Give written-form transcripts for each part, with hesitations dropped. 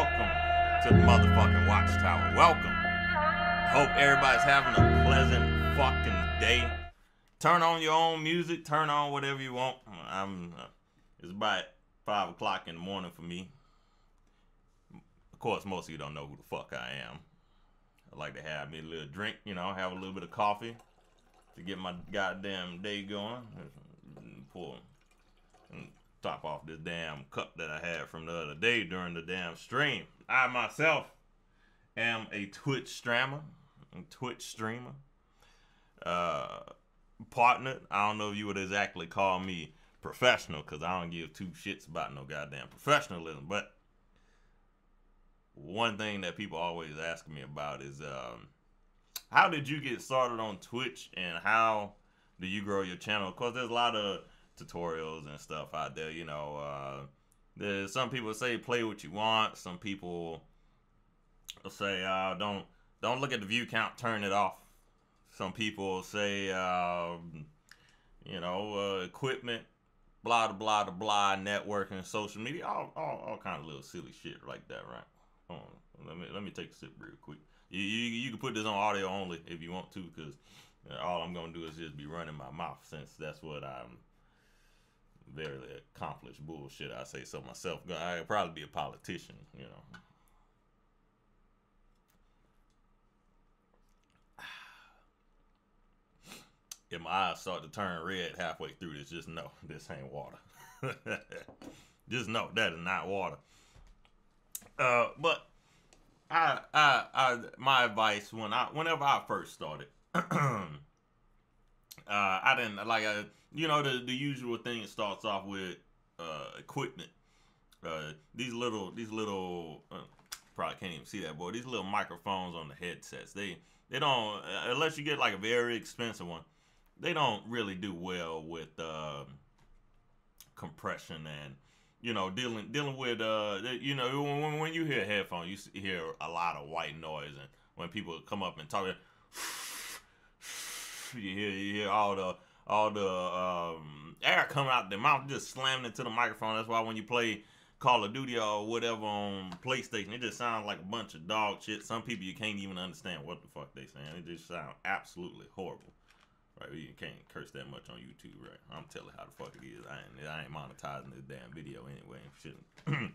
welcome to the motherfucking Watchtower. Welcome. Hope everybody's having a pleasant fucking day. Turn on your own music. Turn on whatever you want. It's about 5 o'clock in the morning for me. Of course, most of you don't know who the fuck I am. I like to have me a little drink, you know, have a little bit of coffee to get my goddamn day going. Pour and top off this damn cup that I had from the other day during the damn stream. I myself am a Twitch streamer. Partner. I don't know if you would exactly call me professional, because I don't give two shits about no goddamn professionalism. But one thing that people always ask me about is how did you get started on Twitch and how do you grow your channel? Of course, there's a lot of tutorials and stuff out there, you know. There's some people say play what you want. Some people say don't look at the view count, turn it off. Some people say you know, equipment, blah blah blah blah, networking, social media, all kind of little silly shit like that, right? Hold on, let me take a sip real quick. You can put this on audio only if you want to, because all I'm gonna do is just be running my mouth, since that's what I'm very accomplished bullshit. I say so myself. I'd probably be a politician, you know. If my eyes start to turn red halfway through this, just know this ain't water. Just know that is not water. But my advice whenever I first started, I didn't like you know, the usual thing starts off with equipment. These little probably can't even see that, boy. These little microphones on the headsets, they don't, unless you get like a very expensive one, they don't really do well with compression and, you know, dealing with you know, when you hear headphones, you hear a lot of white noise, and when people come up and talk, you hear all the air coming out their mouth, just slamming into the microphone. That's why when you play Call of Duty or whatever on PlayStation, it just sounds like a bunch of dog shit. Some people, you can't even understand what the fuck they saying. It just sounds absolutely horrible. Right, you can't curse that much on YouTube, right? I'm telling how the fuck it is. I ain't monetizing this damn video anyway. Shouldn't.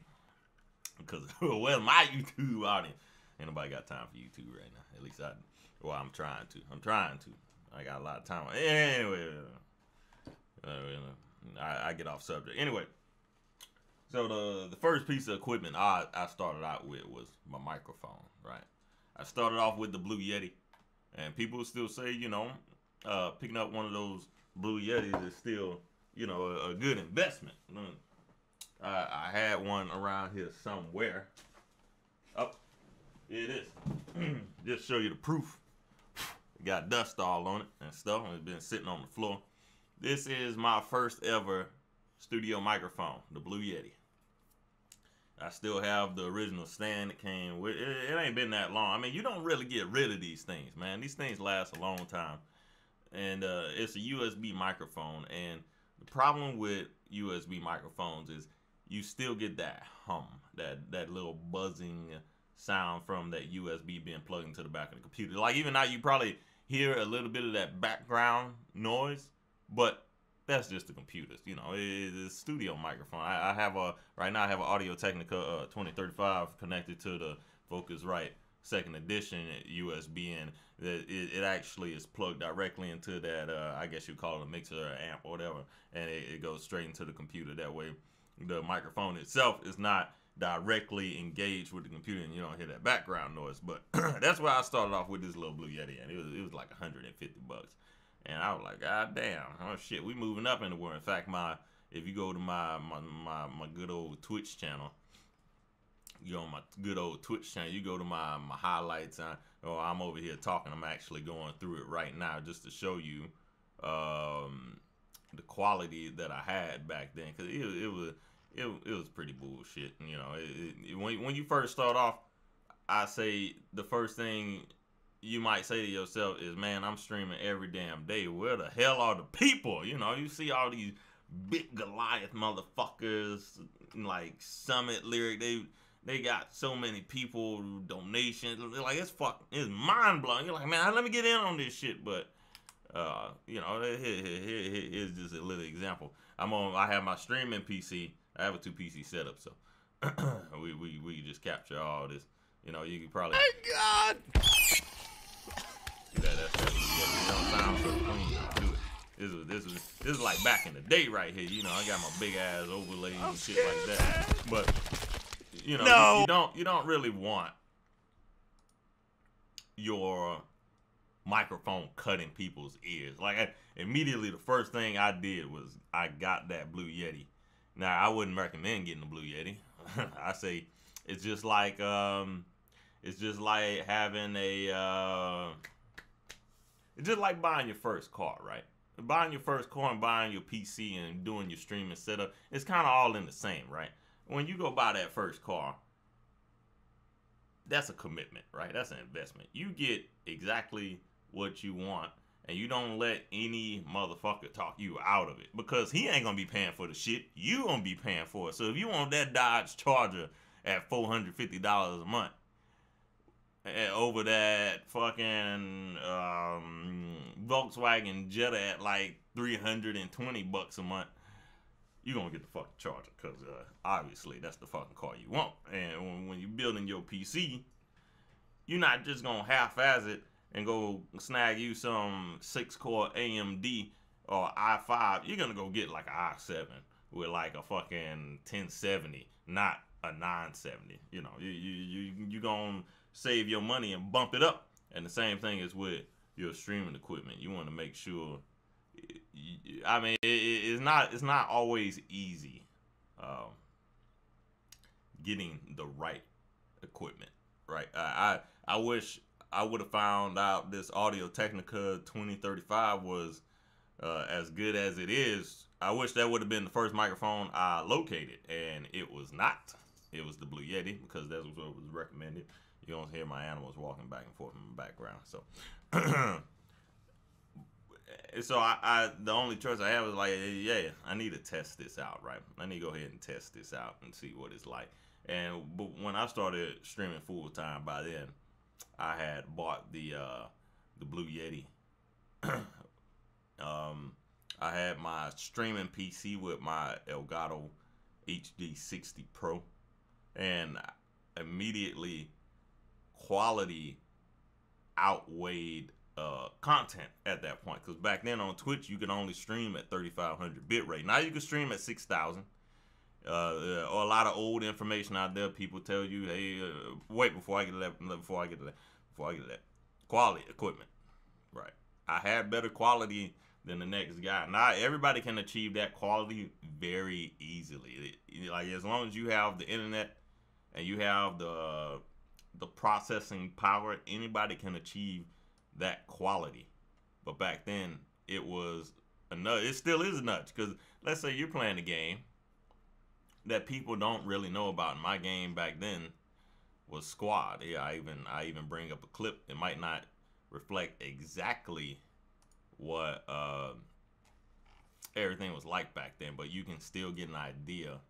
Because, well, my YouTube audience, ain't nobody got time for YouTube right now. At least I'm trying to. I got a lot of time. Anyway, I get off subject. Anyway, so the first piece of equipment I started out with was my microphone, right? I started off with the Blue Yeti, and people still say, you know, picking up one of those Blue Yetis is still, you know, a good investment. I had one around here somewhere. Oh, here it is. Just show you the proof. It got dust all on it and stuff, and it's been sitting on the floor. This is my first ever studio microphone, the Blue Yeti. I still have the original stand that came with it. It ain't been that long. I mean, you don't really get rid of these things, man. These things last a long time. And it's a USB microphone, and the problem with USB microphones is you still get that hum, that little buzzing sound from that USB being plugged into the back of the computer. Like, even now, you probably hear a little bit of that background noise, but that's just the computers, you know. It's a studio microphone. Right now I have an Audio-Technica 2035 connected to the Focusrite second edition USB, and it actually is plugged directly into that, I guess you call it a mixer or amp or whatever, and it goes straight into the computer. That way the microphone itself is not directly engaged with the computer, and you don't hear that background noise. But that's why I started off with this little Blue Yeti, and it was like $150, and I was like, God damn, oh shit, we moving up in the world. In fact, if you go to my good old Twitch channel, you go on my good old Twitch channel, you go to my highlights, I'm over here talking. I'm actually going through it right now just to show you the quality that I had back then, because it was pretty bullshit. You know, when you first start off, I say the first thing you might say to yourself is, man, I'm streaming every damn day. Where the hell are the people? You know, you see all these big Goliath motherfuckers like Summit Lyric. they got so many people, donations. Like, it's mind blowing. You're like, man, let me get in on this shit. But you know, here's just a little example. I have my streaming PC. I have a 2 PC setup, so we just capture all this. You know, you can probably. My God. That don't sound so clean. Do it. This is like back in the day right here. You know, I got my big ass overlays and shit like that. But you know, no. you don't really want your microphone cutting people's ears. Like, immediately the first thing I did was I got that Blue Yeti. Now, I wouldn't recommend getting the Blue Yeti. I say it's just like having a it's just like buying your first car, right? Buying your first car and buying your PC and doing your streaming setup, it's kind of all in the same, right? When you go buy that first car, that's a commitment, right? That's an investment. You get exactly what you want, and you don't let any motherfucker talk you out of it, because he ain't gonna be paying for the shit. You gonna be paying for it. So if you want that Dodge Charger at $450 a month, over that fucking Volkswagen Jetta at like $320 a month, you're gonna get the fucking Charger, because obviously that's the fucking car you want. And when you're building your PC, you're not just gonna half-ass it and go snag you some 6-core AMD or i5. You're gonna go get like an i7 with like a fucking 1070, not a 970. You know, you gonna save your money and bump it up. And the same thing is with your streaming equipment. You want to make sure. I mean, it's not always easy getting the right equipment, right? I wish I would have found out this Audio-Technica 2035 was as good as it is. I wish that would have been the first microphone I located, and it was not. It was the Blue Yeti, because that was what was recommended. You don't hear my animals walking back and forth in the background. So, I the only choice I have is like, yeah, I need to test this out, right? I need to go ahead and test this out and see what it's like. But when I started streaming full time, by then, I had bought the Blue Yeti. I had my streaming PC with my Elgato HD 60 Pro, and immediately quality outweighed content at that point, because back then on Twitch you could only stream at 3500 bitrate. Now you can stream at 6000. Or a lot of old information out there. People tell you, hey, wait, before I get to that, quality equipment, right? I had better quality than the next guy. Now everybody can achieve that quality very easily. Like, as long as you have the internet and you have the processing power, anybody can achieve that quality. But back then it was a nudge. It still is a nudge, because let's say you're playing a game that people don't really know about. In my game back then was Squad. Yeah, I even bring up a clip. It might not reflect exactly what everything was like back then, but you can still get an idea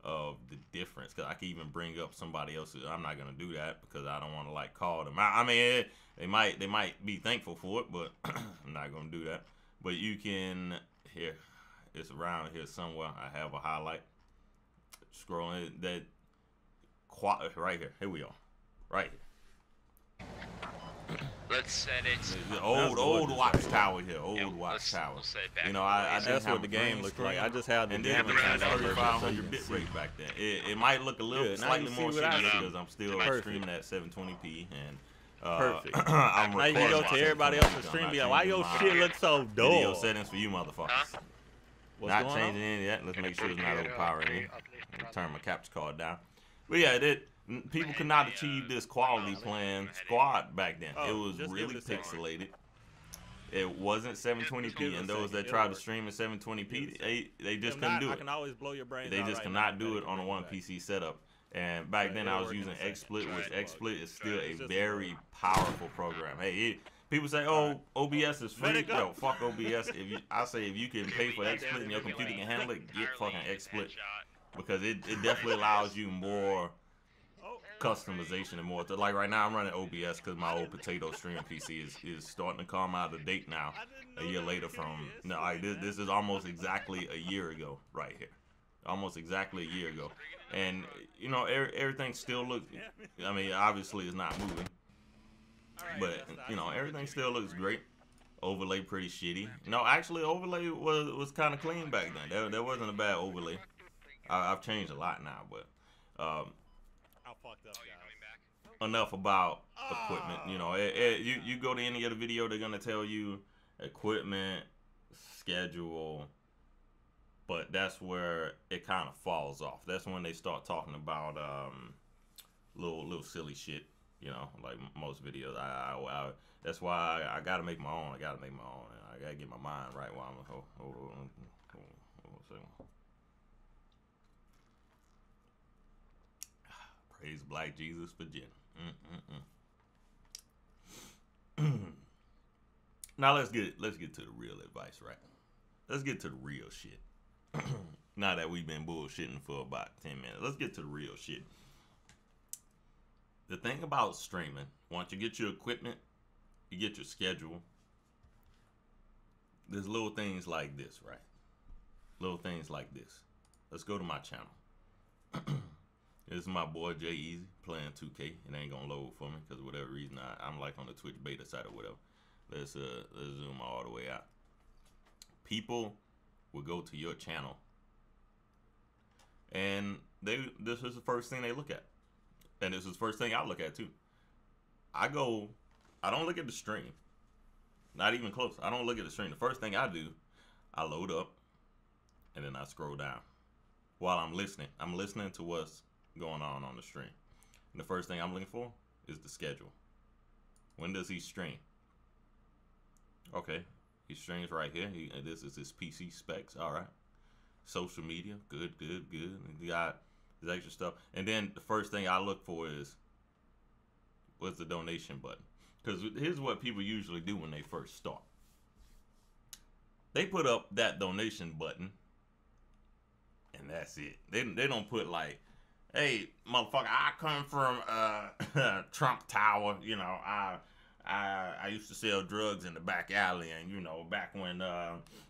of the difference. Because I can even bring up somebody else. I'm not gonna do that because I don't want to like call them out. I mean, they might be thankful for it, but I'm not gonna do that. But you can, here, it's around here somewhere. I have a highlight. Scrolling that right here. Here we are, right here. Let's set it. The old watchtower here. Old watchtower. We'll you know, I that's what the game looked like. I just had the and then 3500 bit rate back then. It might look a little slightly more shitty because I'm still streaming at 720p and. Perfect. I'm now you can go to everybody else's stream and be like, why your shit look so dull? Video settings for you motherfuckers. Not changing any of that. Let's make sure it's not overpowering me. Turn my capture card down. But yeah, people could not achieve this quality playing Squad back then. It was really pixelated. It wasn't 720p, and those that tried to stream at 720p, they just couldn't do it. I can always blow your brains They out just cannot do it on a one PC setup. And back then I was using XSplit, which XSplit is still a very powerful program. Hey, people say, "Oh, OBS is free." Yo, fuck OBS. I say if you can pay for XSplit and your computer can handle it, get fucking XSplit, because it definitely allows you more customization and more. Like right now, I'm running OBS because my old potato streaming PC is starting to come out of date now. A year later from no, this is almost exactly a year ago right here, almost exactly a year ago, and you know everything still looks. I mean, obviously it's not moving, but you know everything still looks great. Overlay pretty shitty. No, actually overlay was kind of clean back then. There wasn't a bad overlay. I've changed a lot now, but enough about equipment. You know, you go to any other video, they're gonna tell you equipment, schedule, but that's where it kind of falls off. That's when they start talking about little silly shit. You know, like most videos. That's why I gotta make my own. I gotta get my mind right while I'm hold on a second. Praise Black Jesus for Jen. Now let's get to the real advice, right? Let's get to the real shit. Now that we've been bullshitting for about 10 minutes, let's get to the real shit. The thing about streaming, once you get your equipment, you get your schedule, there's little things like this, right? Little things like this. Let's go to my channel. This is my boy Jay Easy playing 2K. It ain't gonna load for me because of whatever reason I'm like on the Twitch beta side or whatever. Let's zoom all the way out. People will go to your channel, and this is the first thing they look at, and this is the first thing I look at too. I don't look at the stream, not even close. I don't look at the stream. The first thing I do, I load up, and then I scroll down while I'm listening. I'm listening to what's going on the stream. And the first thing I'm looking for is the schedule. When does he stream? Okay, he streams right here. This is his PC specs. All right. Social media, good. He got his extra stuff. And then the first thing I look for is, what's the donation button? Because here's what people usually do when they first start. They put up that donation button, and that's it. They don't put like, hey, motherfucker, I come from Trump Tower. You know, I used to sell drugs in the back alley, and you know, back when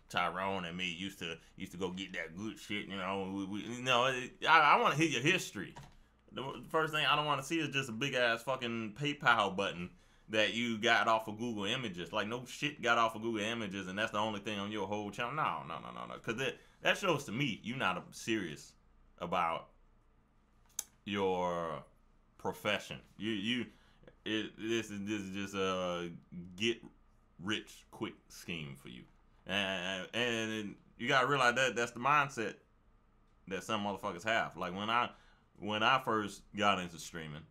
Tyrone and me used to go get that good shit. You know, I want to hear your history. The first thing I don't want to see is just a big ass fucking PayPal button that you got off of Google Images. Like, no shit got off of Google Images, and that's the only thing on your whole channel. No. Because that shows to me you're not serious about your profession. This is just a get rich quick scheme for you, and you gotta realize that's the mindset that some motherfuckers have. Like when I first got into streaming,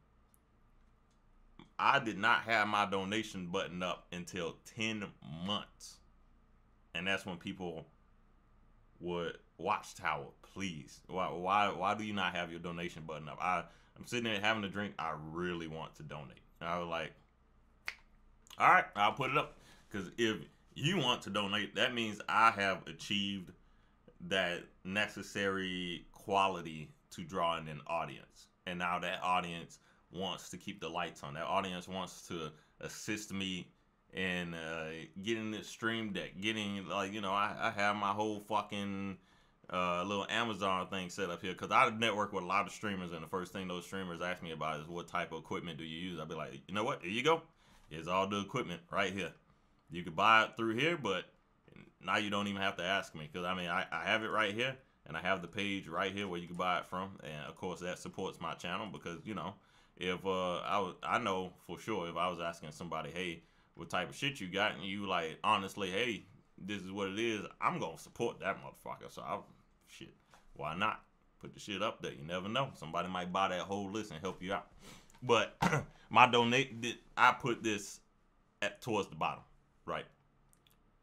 I did not have my donation button up until 10 months, and that's when people would Watchtower, please. Why do you not have your donation button up? I'm sitting there having a drink. I really want to donate. And I was like, all right, I'll put it up. Because if you want to donate, that means I have achieved that necessary quality to draw in an audience. And now that audience wants to keep the lights on. That audience wants to assist me in getting this stream deck. Getting, like, you know, I have my whole fucking little Amazon thing set up here because I network with a lot of streamers, and the first thing those streamers ask me about is what type of equipment do you use. I'll be like, you know what? Here you go. Here's all the equipment right here. You can buy it through here, but now you don't even have to ask me because I mean I have it right here, and I have the page right here where you can buy it from, and of course that supports my channel because, you know, if I know for sure if I was asking somebody, hey, what type of shit you got, and you like honestly, hey, this is what it is, I'm gonna support that motherfucker. So shit, why not put the shit up there? You never know, somebody might buy that whole list and help you out. But my I put this towards the bottom, right?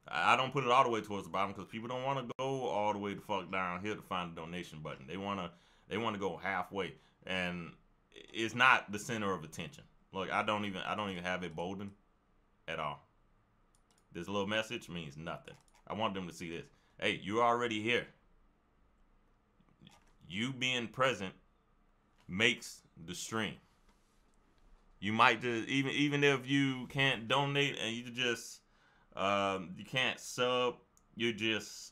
I don't put it all the way towards the bottom because people don't want to go all the way the fuck down here to find the donation button. They wanna go halfway, and it's not the center of attention. Look, I don't even have it bolden at all. This little message means nothing. I want them to see this. Hey, you're already here. You being present makes the stream. You might just even if you can't donate and you just you can't sub, you're just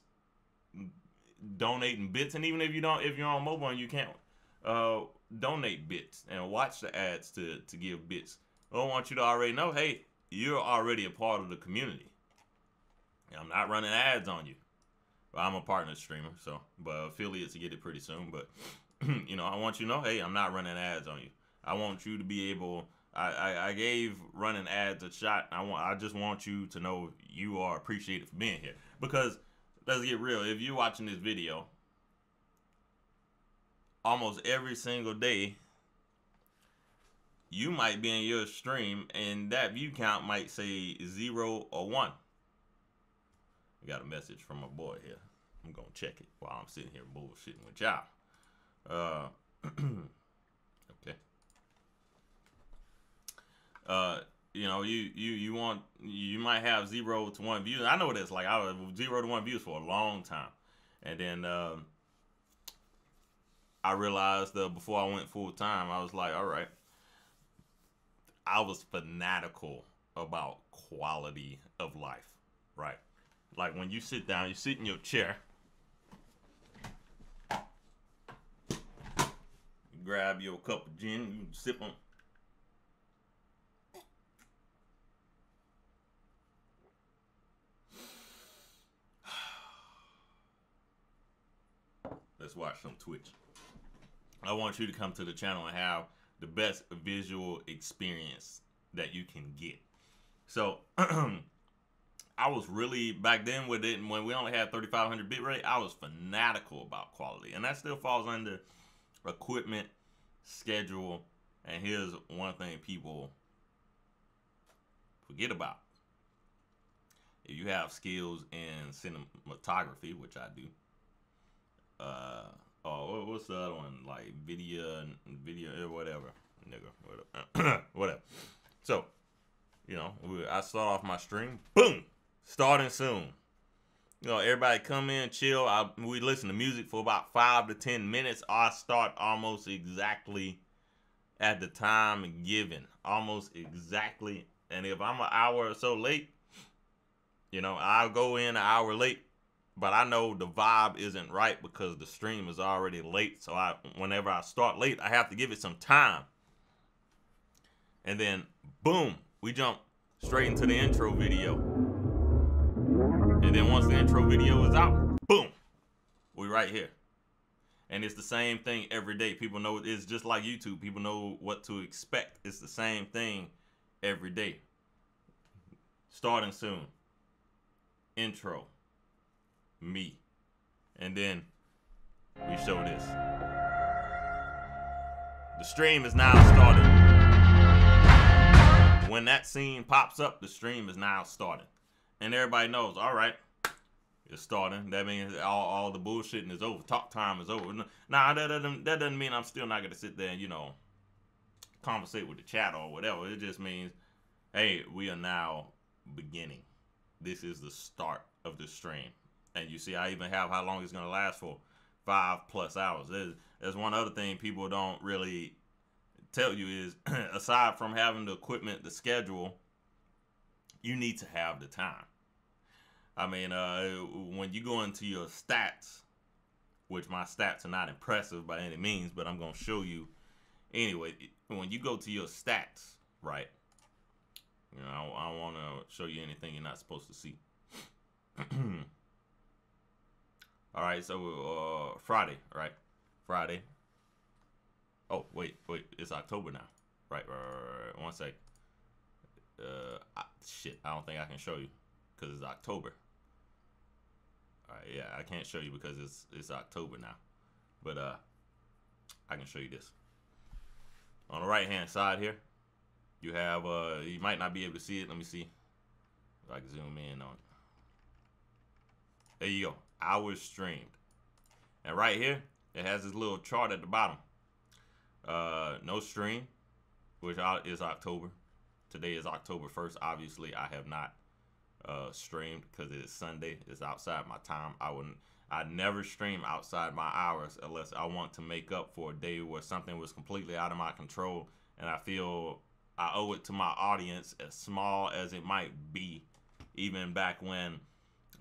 donating bits. And even if you're on mobile and you can't donate bits and watch the ads to give bits, I don't want you to already know, hey, you're already a part of the community. I'm not running ads on you. Well, I'm a partner streamer, so but affiliates will get it pretty soon. But you know, I want you to know, hey, I'm not running ads on you. I want you to be able. I gave running ads a shot. I just want you to know you are appreciated for being here. Because let's get real. If you're watching this video, almost every single day, you might be in your stream, and that view count might say 0 or 1. I got a message from my boy here. I'm gonna check it while I'm sitting here bullshitting with y'all. Okay. You know, you might have 0 to 1 views. I know this. Like, I was 0 to 1 views for a long time, and then I realized before I went full time, I was like, all right. I was fanatical about quality of life, right? Like when you sit down, you sit in your chair, you grab your cup of gin, you sip on. Let's watch some Twitch. I want you to come to the channel and have the best visual experience that you can get. So I was really, back then with it, when we only had 3500 bit rate, I was fanatical about quality. And that still falls under equipment, schedule, and here's one thing people forget about. If you have skills in cinematography, which I do, oh, what's the other one? Like video, whatever, nigga, whatever. So, you know, I start off my stream, boom, starting soon. You know, everybody come in, chill. We listen to music for about 5 to 10 minutes. I start almost exactly at the time given, almost exactly. And if I'm an hour or so late, you know, I'll go in an hour late. But I know the vibe isn't right because the stream is already late. So whenever I start late, I have to give it some time. And then, boom, we jump straight into the intro video. And then once the intro video is out, boom, we right here. And it's the same thing every day. People know it's just like YouTube. People know what to expect. It's the same thing every day. Starting soon. Intro. Me. And then we show this. The stream is now started. When that scene pops up, the stream is now started. And everybody knows, all right, it's starting. That means all the bullshitting is over. Talk time is over. Nah, that doesn't mean I'm still not going to sit there and, you know, conversate with the chat or whatever. It just means, hey, we are now beginning. This is the start of the stream. And you see, I even have how long it's going to last for, 5+ hours. There's one other thing people don't really tell you is, aside from having the equipment, the schedule, you need to have the time. I mean, when you go into your stats, which my stats are not impressive by any means, but I'm going to show you anyway. When you go to your stats, right, you know, I don't want to show you anything you're not supposed to see. All right, so Friday, right? Friday. Oh, wait, it's October now. Right. 1 sec. Shit, I don't think I can show you because it's October. All right, yeah, I can't show you because it's October now. But I can show you this. On the right-hand side here, you have, you might not be able to see it. Let me see if I can zoom in on it. There you go. Hours streamed. And right here, it has this little chart at the bottom. No stream, which is October. Today is October 1st. Obviously, I have not streamed because it is Sunday. It's outside my time. I never stream outside my hours unless I want to make up for a day where something was completely out of my control and I feel I owe it to my audience, as small as it might be. Even back when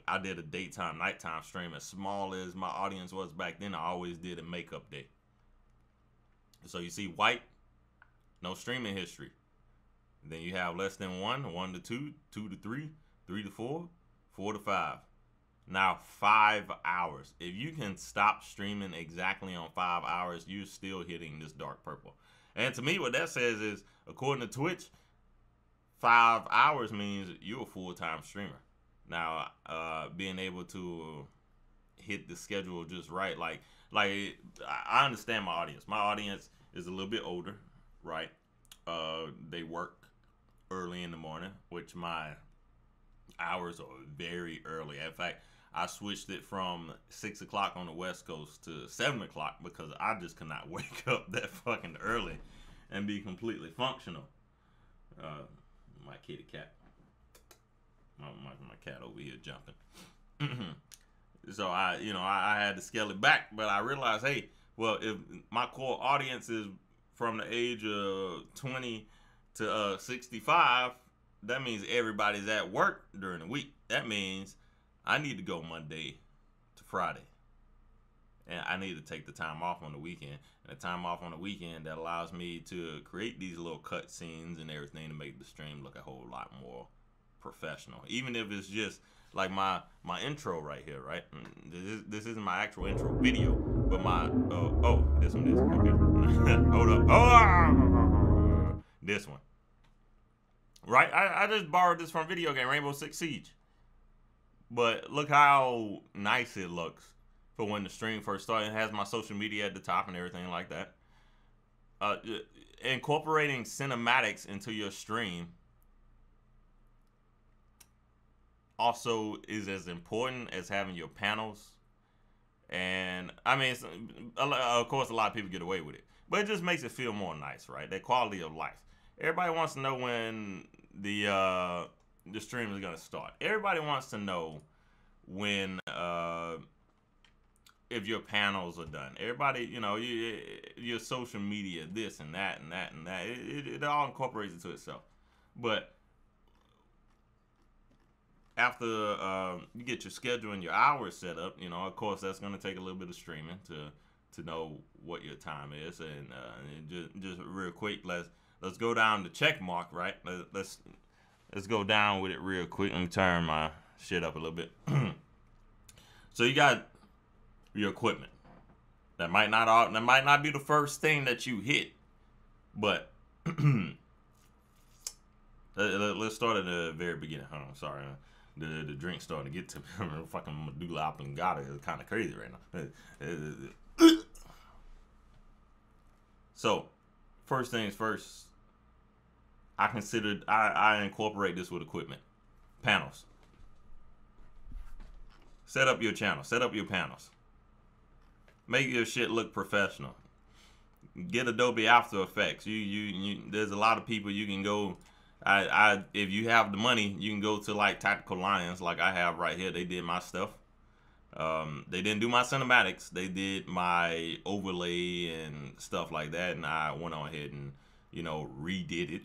I did a daytime, nighttime stream, as small as my audience was back then, I always did a makeup day. So you see white, no streaming history. Then you have less than 1, 1 to 2, 2 to 3, 3 to 4, 4 to 5. Now 5 hours. If you can stop streaming exactly on 5 hours, you're still hitting this dark purple. And to me, what that says is, according to Twitch, 5 hours means you're a full-time streamer. Now, being able to hit the schedule just right, like I understand my audience. My audience is a little bit older, right? They work early in the morning, which my hours are very early. In fact, I switched it from 6 o'clock on the West Coast to 7 o'clock because I just could not wake up that fucking early and be completely functional. My kitty cat. My cat over here jumping. So I had to scale it back, but I realized, hey, well, if my core audience is from the age of 20 to 65, that means everybody's at work during the week. That means I need to go Monday to Friday. And I need to take the time off on the weekend. And the time off on the weekend, that allows me to create these little cut scenes and everything to make the stream look a whole lot more professional. Even if it's just like my intro right here, right? This isn't my actual intro video, but my this one is okay. Hold up. Oh, this one. Right? I just borrowed this from video game Rainbow Six Siege. But look how nice it looks for when the stream first started. It has my social media at the top and everything like that. Incorporating cinematics into your stream also is as important as having your panels. And I mean, of course, a lot of people get away with it, but it just makes it feel more nice, right? That quality of life. Everybody wants to know when the stream is gonna start. Everybody wants to know when if your panels are done. Everybody, your social media, this and that and that and that. It all incorporates into itself. But after you get your schedule and your hours set up, of course that's gonna take a little bit of streaming to know what your time is. And just real quick, let's go down the check mark, right? Let's go down with it real quick. Let me turn my shit up a little bit. So you got your equipment. That might not be the first thing that you hit, but let's start at the very beginning. Hold on, sorry. The drink's starting to get to me. Fucking medulla oblongata is kind of crazy right now. So, first things first, I incorporate this with equipment. Panels. Set up your channel. Set up your panels. Make your shit look professional. Get Adobe After Effects. There's a lot of people you can go. If you have the money, you can go to like Tactical Alliance, like I have right here. They did my stuff. They didn't do my cinematics. They did my overlay and stuff like that, and I went on ahead and redid it.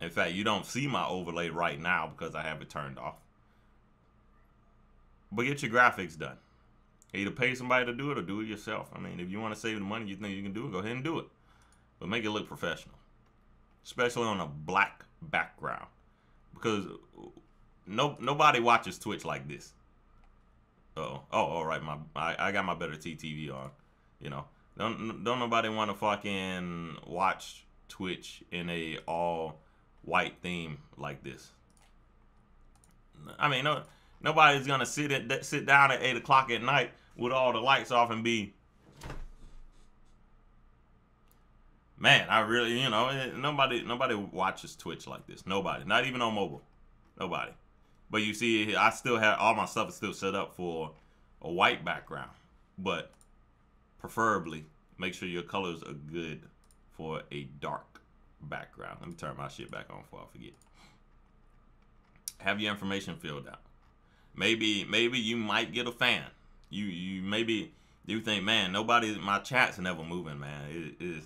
In fact, you don't see my overlay right now because I have it turned off. But get your graphics done. Either pay somebody to do it or do it yourself. I mean, if you want to save the money, you think you can do it, go ahead and do it. But make it look professional. Especially on a black background. Because nobody watches Twitch like this. All right. I got my better TTV on. Don't nobody want to fucking watch Twitch in a all white theme like this. I mean, nobody's gonna sit down at 8 o'clock at night with all the lights off and be, man, I really, nobody watches Twitch like this. Nobody, not even on mobile, nobody. But you see, I still have all my stuff is still set up for a white background, but preferably make sure your colors are good for a dark background. Let me turn my shit back on before I forget. Have your information filled out. Maybe you might get a fan. You think, man, my chat's never moving, man.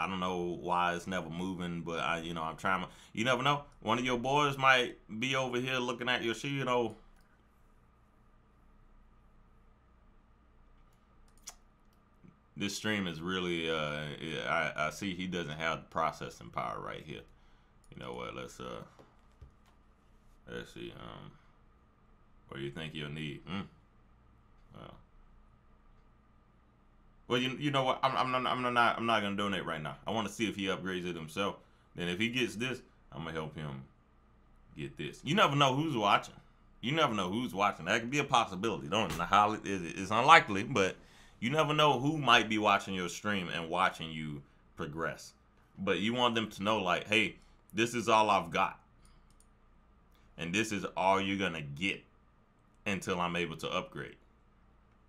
I don't know why it's never moving, but I'm trying. You never know. One of your boys might be over here looking at your shit. This stream is really. I see he doesn't have the processing power right here. You know what? Let's see. What do you think you'll need? Well, you know what? I'm not gonna donate right now. I want to see if he upgrades it himself. Then if he gets this, I'm gonna help him get this. You never know who's watching. You never know who's watching. That could be a possibility. Don't know how it's unlikely, but you never know who might be watching your stream and watching you progress. But you want them to know, like, hey, this is all I've got, and this is all you're gonna get until I'm able to upgrade.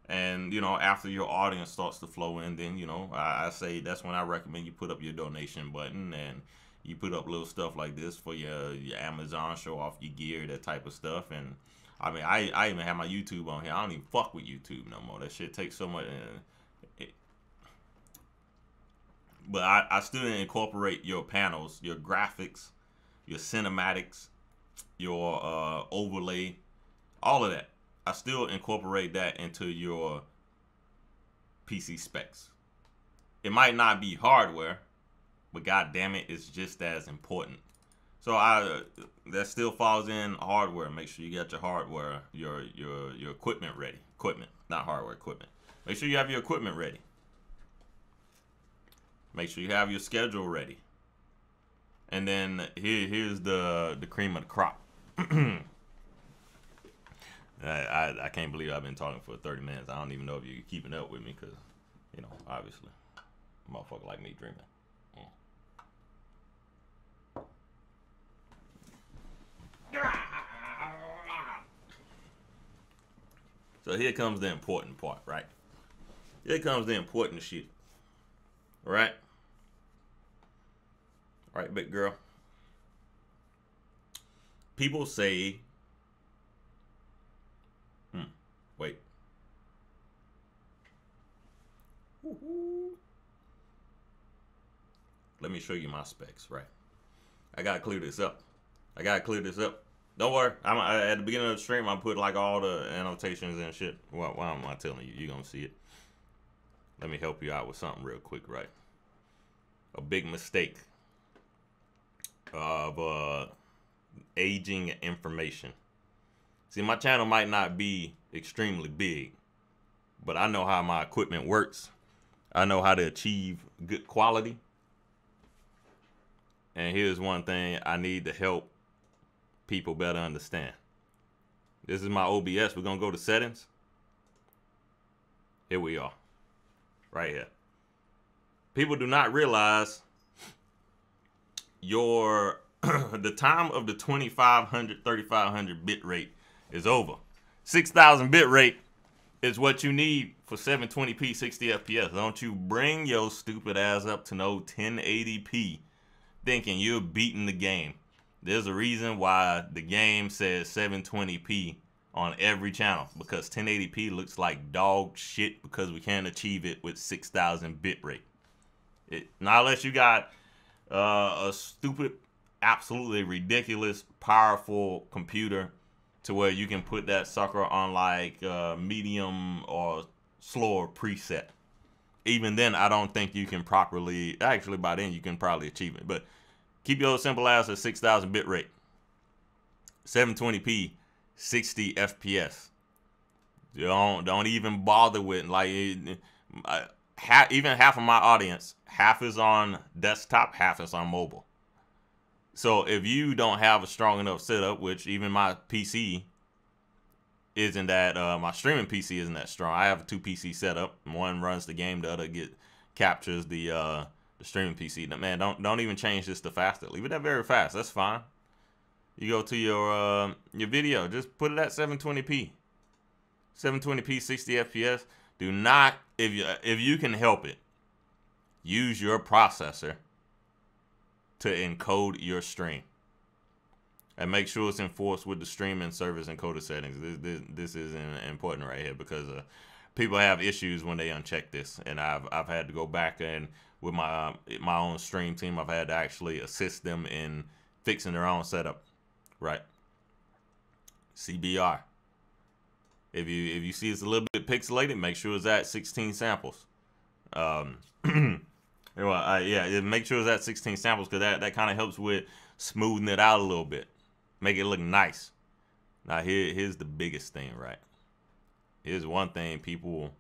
And, after your audience starts to flow in, then, I say that's when I recommend you put up your donation button and you put up little stuff like this for your Amazon, show off your gear, that type of stuff. And, I mean, I even have my YouTube on here. I don't even fuck with YouTube no more. That shit takes so much. But I still incorporate your panels, your graphics, your cinematics, your overlay, all of that. I still incorporate that into your PC specs. It might not be hardware, but god damn it, it's just as important. So that still falls in hardware. Make sure you got your hardware, your equipment ready. Equipment, not hardware, equipment. Make sure you have your equipment ready. Make sure you have your schedule ready. And then here's the cream of the crop. I can't believe I've been talking for 30 minutes. I don't even know if you're keeping up with me because, obviously, a motherfucker like me dreaming. So here comes the important part, right? Here comes the important shit. Right? Right, big girl? People say... Wait. Let me show you my specs, right? I gotta clear this up. Don't worry. At the beginning of the stream, I put like all the annotations and shit. Why am I telling you? You're gonna see it. Let me help you out with something real quick, right? A big mistake of aging information. See, my channel might not be extremely big, but I know how my equipment works. I know how to achieve good quality. And here's one thing I need to help people better understand. This is my OBS. We're going to go to settings. Here we are. Right here. People do not realize the time of the 2500, 3500 bit rate is over. 6,000 bit rate is what you need for 720p 60 FPS. Don't you bring your stupid ass up to no 1080p thinking you're beating the game. There's a reason why the game says 720p on every channel, because 1080p looks like dog shit because we can't achieve it with 6,000 bit rate. Not unless you got a stupid, absolutely ridiculous, powerful computer to where you can put that sucker on like medium or slower preset. Even then, I don't think you can properly, actually by then you can probably achieve it. But keep your simple ass at 6,000 bit rate. 720p, 60 FPS. Don't even bother with, like, even half of my audience, half is on desktop, half is on mobile. So if you don't have a strong enough setup, which even my PC isn't that, my streaming PC isn't that strong. I have a 2 PC setup. One runs the game, the other captures the streaming PC. Man, don't even change this to faster. Leave it at very fast. That's fine. You go to your video, just put it at 720p. 720p 60 FPS. Do not, if you can help it, use your processor to encode your stream, and make sure it's enforced with the streaming service encoder settings. This is important right here, because people have issues when they uncheck this, and I've had to go back and with my my own stream team, I've had to actually assist them in fixing their own setup, right? CBR. If you see it's a little bit pixelated, make sure it's at 16 samples. Yeah, make sure it's at 16 samples, because that kind of helps with smoothing it out a little bit, make it look nice. Now here's the biggest thing, right? Here's one thing people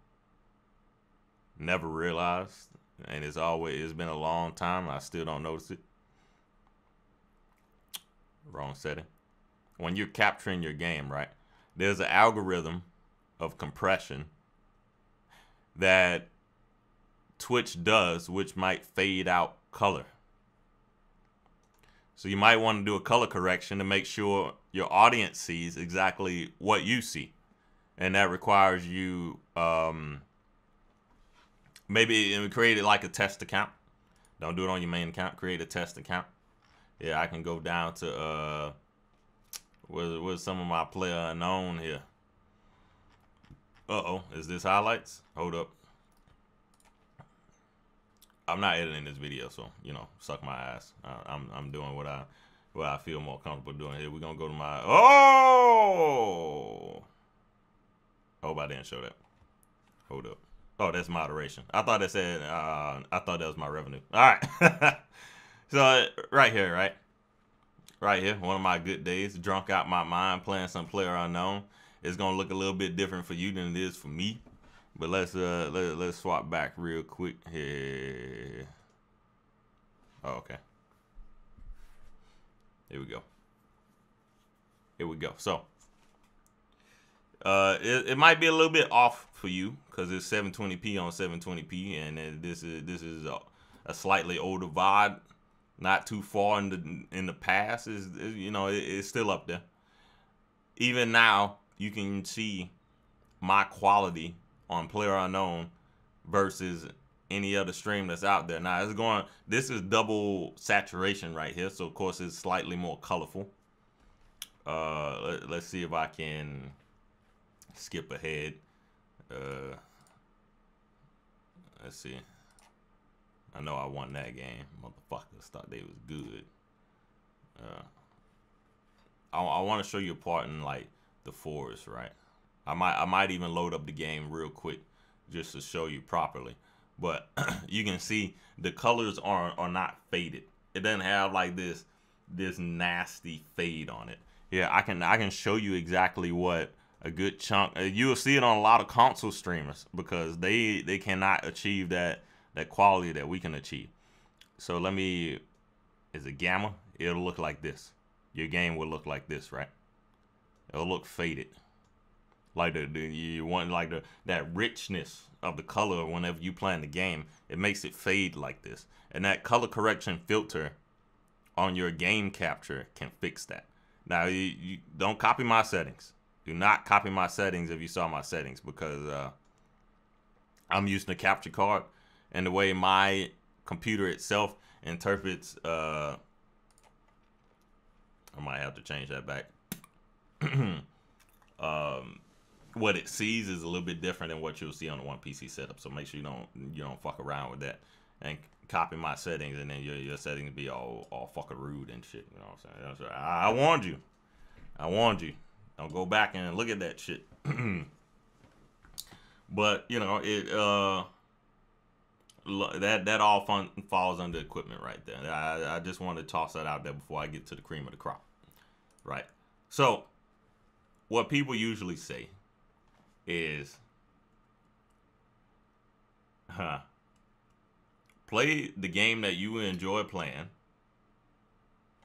never realized, and it's been a long time. I still don't notice it. Wrong setting. When you're capturing your game, right? There's an algorithm of compression that Twitch does, which might fade out color. So you might want to do a color correction to make sure your audience sees exactly what you see. And that requires you maybe create it like a test account. Don't do it on your main account. Create a test account. Yeah, I can go down to where's some of my player unknown here. Uh-oh, is this highlights? Hold up. I'm not editing this video, so suck my ass. I'm doing what I feel more comfortable doing here. We're gonna go to my hope I didn't show that. Hold up. Oh, that's moderation. I thought that said I thought that was my revenue. All right. So right here, one of my good days, drunk out my mind, playing some player unknown. It's gonna look a little bit different for you than it is for me. But let's swap back real quick here. Oh, okay. Here we go. So it might be a little bit off for you because it's 720p on 720p, and this is a slightly older VOD, not too far in the past. It's still up there. Even now, you can see my quality on Player Unknown versus any other stream that's out there. Now this is double saturation right here, so of course it's slightly more colorful. Let's see if I can skip ahead. Let's see. I know I won that game. Motherfuckers thought they was good. I want to show you a part in like the forest, right? I might even load up the game real quick just to show you properly. But you can see the colors are not faded. It doesn't have like this nasty fade on it. Yeah, I can show you exactly what a good chunk. You'll see it on a lot of console streamers because they cannot achieve that quality that we can achieve. So is it gamma? It'll look like this. Your game will look like this, right? It'll look faded. Like you want like that richness of the color whenever you playing the game. It makes it fade like this. And that color correction filter on your game capture can fix that. Now you don't copy my settings. Do not copy my settings if you saw my settings, because I'm using a capture card, and the way my computer itself interprets, I might have to change that back. What it sees is a little bit different than what you'll see on the one PC setup. So make sure you don't fuck around with that and copy my settings, and then your settings be all fucking rude and shit. You know what I'm saying? I warned you. I warned you. Don't go back and look at that shit. But that all falls under equipment right there. I just wanted to toss that out there before I get to the cream of the crop. Right. So what people usually say is, play the game that you enjoy playing.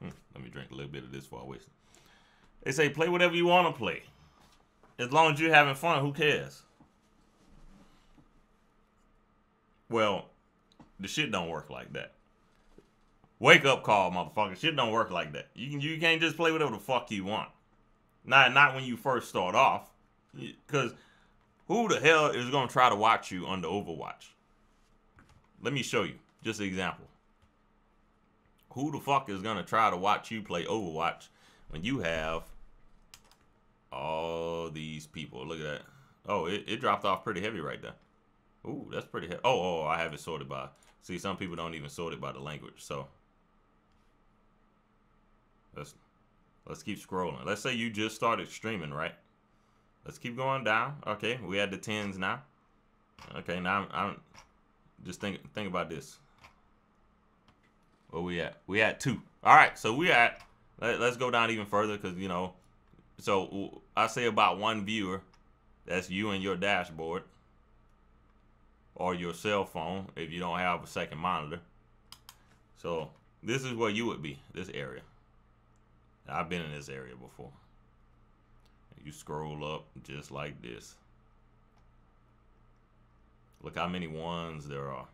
Let me drink a little bit of this before I waste it. They say play whatever you want to play. As long as you're having fun, who cares? Well, the shit don't work like that. Wake up call, motherfucker. Shit don't work like that. You can't just play whatever the fuck you want. Not when you first start off. Because who the hell is going to try to watch you under Overwatch? Let me show you. Just an example. Who the fuck is going to try to watch you play Overwatch when you have all these people? Look at that. Oh, it dropped off pretty heavy right there. Ooh, that's pretty heavy. Oh, I have it sorted by. See, some people don't even sort it by the language. So let's keep scrolling. Let's say you just started streaming, right? Let's keep going down. Okay, we had the 10s now. Okay, now I'm just think about this. Where we at? We at 2. All right, so we at. Let's go down even further because you know. So I say about 1 viewer. That's you and your dashboard or your cell phone if you don't have a second monitor. So this is where you would be. This area. I've been in this area before. You scroll up just like this. Look how many 1s there are.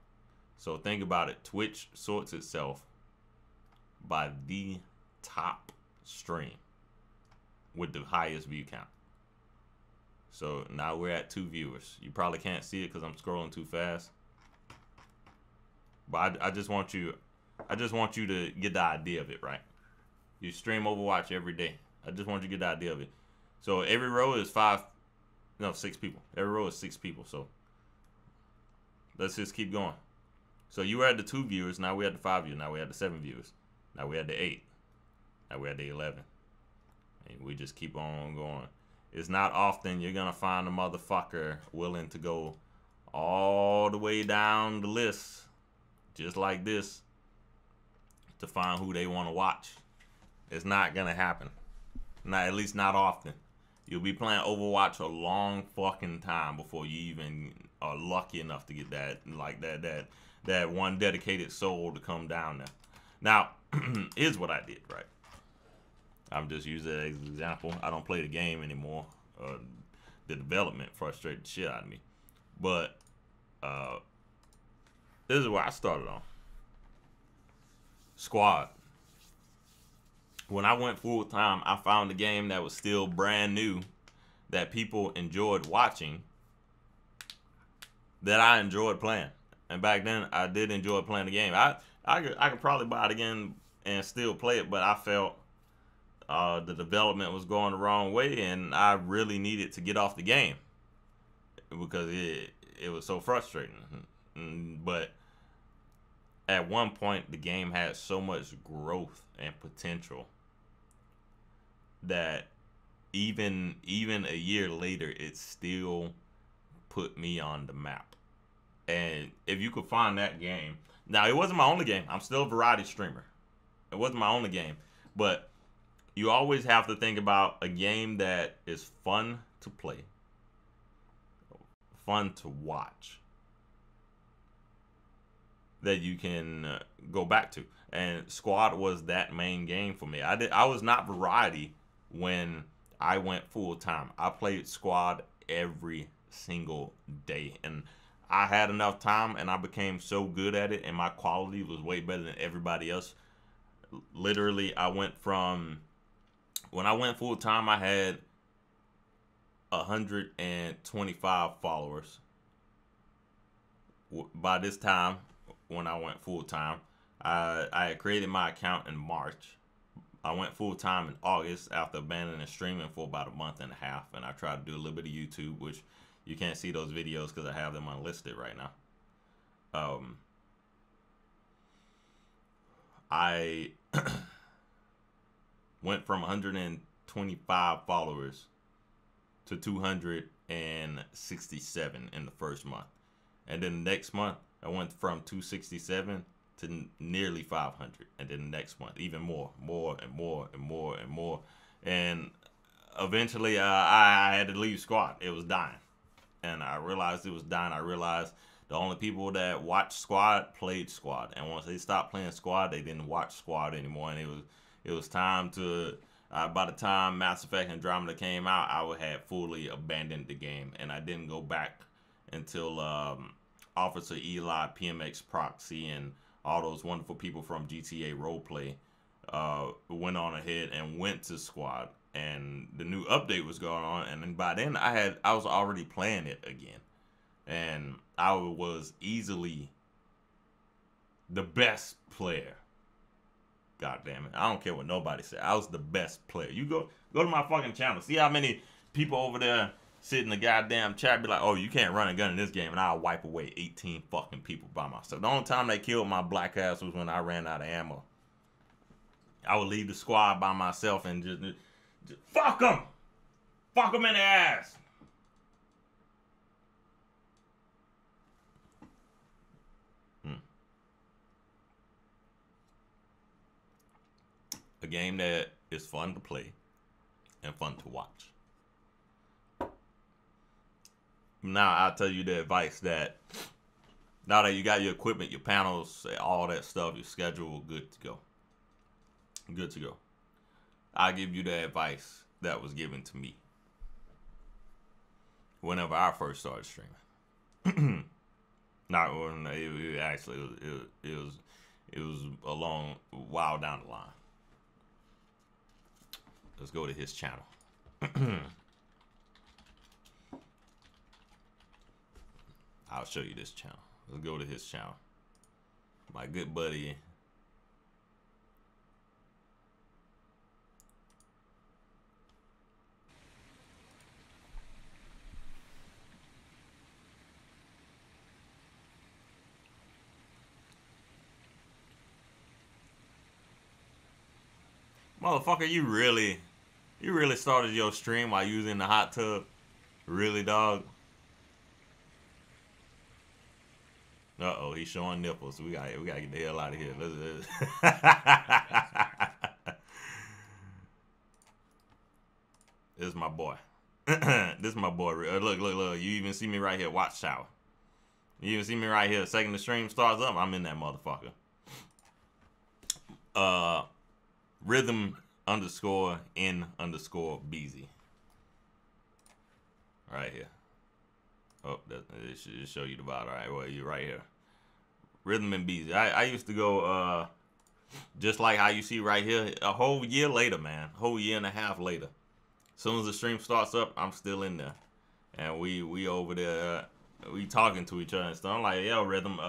So think about it. Twitch sorts itself by the top stream with the highest view count. So now we're at 2 viewers. You probably can't see it because I'm scrolling too fast. But I just want you to get the idea of it, right? You stream Overwatch every day. I just want you to get the idea of it. So every row is 6 people. Every row is 6 people. So let's just keep going. So you were at the 2 viewers. Now we had the 5 viewers. Now we had the 7 viewers. Now we had the 8. Now we had the 11. And we just keep on going. It's not often you're going to find a motherfucker willing to go all the way down the list, just like this, to find who they want to watch. It's not going to happen. Not, at least not often. You'll be playing Overwatch a long fucking time before you even are lucky enough to get that, like that one dedicated soul to come down there. Now, here's what I did, right? I'm just using it as an example. I don't play the game anymore. The development frustrated the shit out of me. But this is where I started on. Squad. When I went full time, I found a game that was still brand new, that people enjoyed watching, that I enjoyed playing. And back then, I did enjoy playing the game. I could probably buy it again and still play it, but I felt the development was going the wrong way, and I really needed to get off the game because it was so frustrating. But at one point, the game had so much growth and potential that even a year later, it still put me on the map. And if you could find that game, now it wasn't my only game. I'm still a variety streamer. It wasn't my only game, but you always have to think about a game that is fun to play, fun to watch, that you can go back to. And Squad was that main game for me. I was not variety when I went full time. I played Squad every single day, and I had enough time, and I became so good at it, and my quality was way better than everybody else. Literally, I went from, when I went full time, I had 125 followers. By this time, when I went full time, I had created my account in March. I went full time in August after abandoning streaming for about a month and a half, and I tried to do a little bit of YouTube, which you can't see those videos because I have them unlisted right now. I went from 125 followers to 267 in the first month. And then the next month, I went from 267 to nearly 500. And then the next month, even more and more and more and more. And eventually, I had to leave Squad. It was dying. And I realized it was dying. I realized the only people that watched Squad played Squad. And once they stopped playing Squad, they didn't watch Squad anymore. And it was time to, by the time Mass Effect Andromeda came out, I had fully abandoned the game. And I didn't go back until Officer Eli, PMX Proxy, and all those wonderful people from GTA Roleplay went on ahead and went to Squad. And the new update was going on, and then by then I was already playing it again, and I was easily the best player. God damn it! I don't care what nobody said. I was the best player. You go to my fucking channel, see how many people over there sit in the goddamn chat, be like, oh, you can't run a gun in this game, and I'll wipe away 18 fucking people by myself. The only time they killed my black ass was when I ran out of ammo. I would leave the squad by myself and just fuck them. Fuck them in the ass. A game that is fun to play and fun to watch. Now I'll tell you the advice that now that you got your equipment, your panels, all that stuff, your schedule, good to go. Good to go. I'll give you the advice that was given to me whenever I first started streaming. Not when it was a long while down the line. Let's go to his channel. I'll show you this channel. Let's go to his channel. My good buddy. Motherfucker, you really started your stream while you was in the hot tub? Really, dog? Uh-oh, he's showing nipples. We gotta get the hell out of here. This is my boy. This is my boy. Look. You even see me right here. Watch shower. You even see me right here. The second the stream starts up, I'm in that motherfucker. Rhythm_N_BZ. Right here. Oh, it should just show you the bottom. All right, well, you're right here. Rhythm and BZ. I used to go, just like how you see right here, a whole year later, man. A whole year and a half later. As soon as the stream starts up, I'm still in there. And we over there, we talking to each other and stuff. I'm like, yo, Rhythm,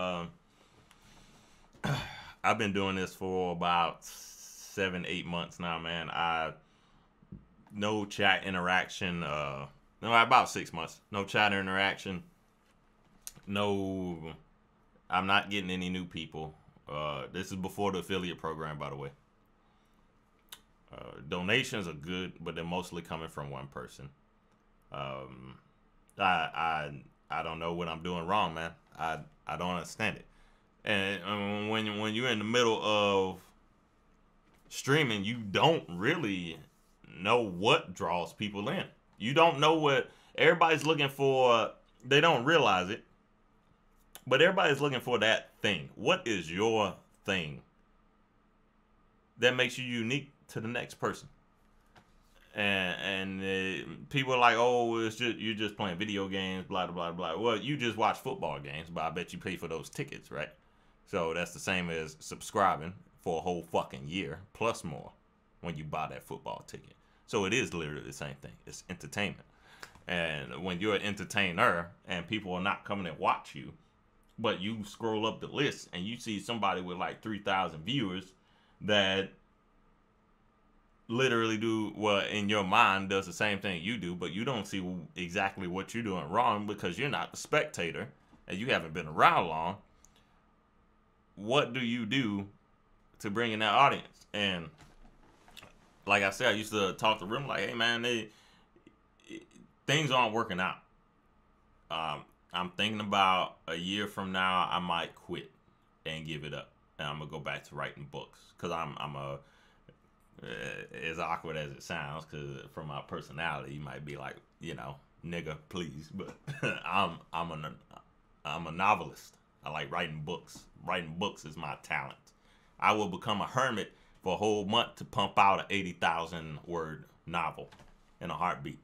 I've been doing this for about 7-8 months now, man. No chat interaction, no, about 6 months. No chat interaction. No, I'm not getting any new people. This is before the affiliate program, by the way. Donations are good, but they're mostly coming from one person. I don't know what I'm doing wrong, man. I don't understand it. And when you're in the middle of streaming, you don't really know what draws people in. You don't know what everybody's looking for. They don't realize it, but everybody's looking for that thing. What is your thing that makes you unique to the next person? And people are like, oh, it's just you're just playing video games, blah blah blah. Well, you just watch football games, but I bet you pay for those tickets, right? So that's the same as subscribing for a whole fucking year plus more when you buy that football ticket. So it is literally the same thing. It's entertainment. And when you're an entertainer and people are not coming and watch you, but you scroll up the list and you see somebody with like 3,000 viewers that literally in your mind does the same thing you do, but you don't see exactly what you're doing wrong because you're not the spectator and you haven't been around long. What do you do to bring in that audience? And like I said, I used to talk to Rim like, hey man, things aren't working out. I'm thinking about a year from now, I might quit and give it up. And I'm going to go back to writing books. Because I'm as awkward as it sounds, because from my personality, you might be like, you know, nigga, please. But I'm a novelist. I like writing books. Writing books is my talent. I will become a hermit for a whole month to pump out an 80,000 word novel in a heartbeat.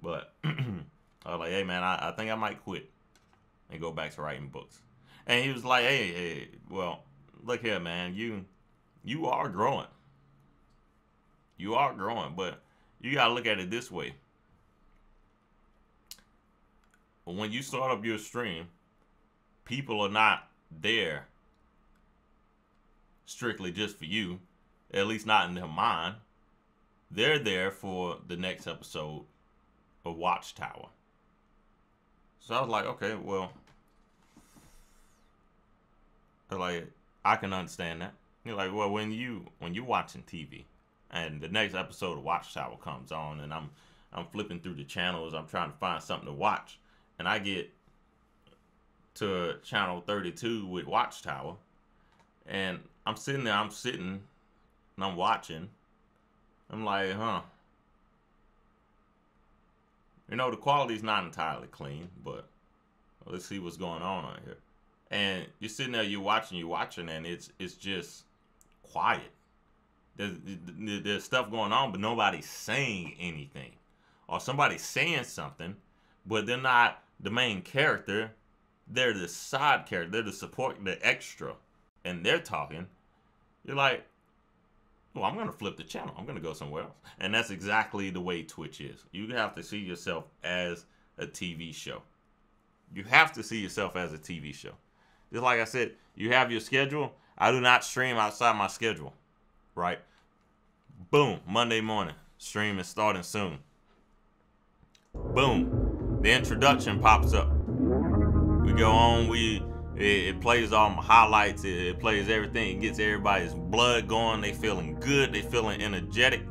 But I was like, hey man, I think I might quit and go back to writing books. And he was like, hey, well, look here, man, you are growing. You are growing, but you gotta look at it this way. When you start up your stream, people are not there strictly just for you, at least not in their mind. They're there for the next episode a watchtower. So I was like, okay, well, like, I can understand that. You're like, well, when you're watching TV and the next episode of Watchtower comes on and I'm flipping through the channels, I'm trying to find something to watch, and I get to channel 32 with Watchtower, and I'm sitting there, and I'm watching. I'm like, huh. You know, the quality's not entirely clean, but let's see what's going on here. And you're sitting there, you're watching, and it's just quiet. There's stuff going on, but nobody's saying anything. Or somebody's saying something, but they're not the main character. They're the side character. They're the support, the extra. And they're talking. You're like, well, I'm going to flip the channel. I'm going to go somewhere else. And that's exactly the way Twitch is. You have to see yourself as a TV show. You have to see yourself as a TV show. Just like I said, you have your schedule. I do not stream outside my schedule, right? Boom, Monday morning. Stream is starting soon. Boom, the introduction pops up. We go on, it plays all my highlights. It plays everything. It gets everybody's blood going. They feeling good. They feeling energetic.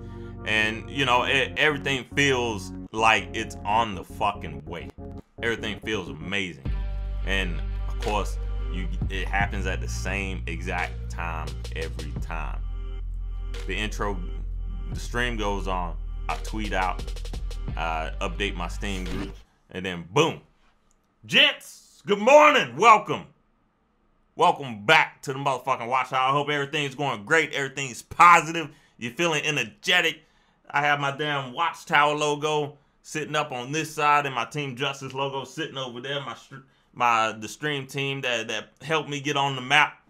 And, you know, everything feels like it's on the fucking way. Everything feels amazing. And, of course, it happens at the same exact time every time. The intro, the stream goes on. I tweet out, update my Steam group, and then boom. Gents, good morning. Welcome back to the motherfucking Watch Hour. I hope everything's going great. Everything's positive. You're feeling energetic. I have my damn Watchtower logo sitting up on this side, and my Team Justice logo sitting over there. The stream team that helped me get on the map.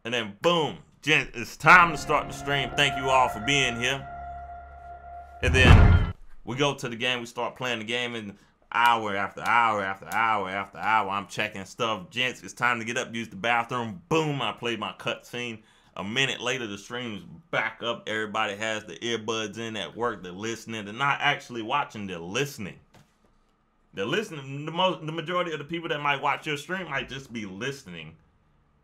And then boom, gents, it's time to start the stream. Thank you all for being here. And then we go to the game. We start playing the game, and hour after hour after hour after hour, I'm checking stuff. Gents, it's time to get up, use the bathroom. Boom, I played my cutscene. A minute later, the stream's back up. Everybody has the earbuds in at work. They're listening. They're not actually watching. They're listening. They're listening. The majority of the people that might watch your stream might just be listening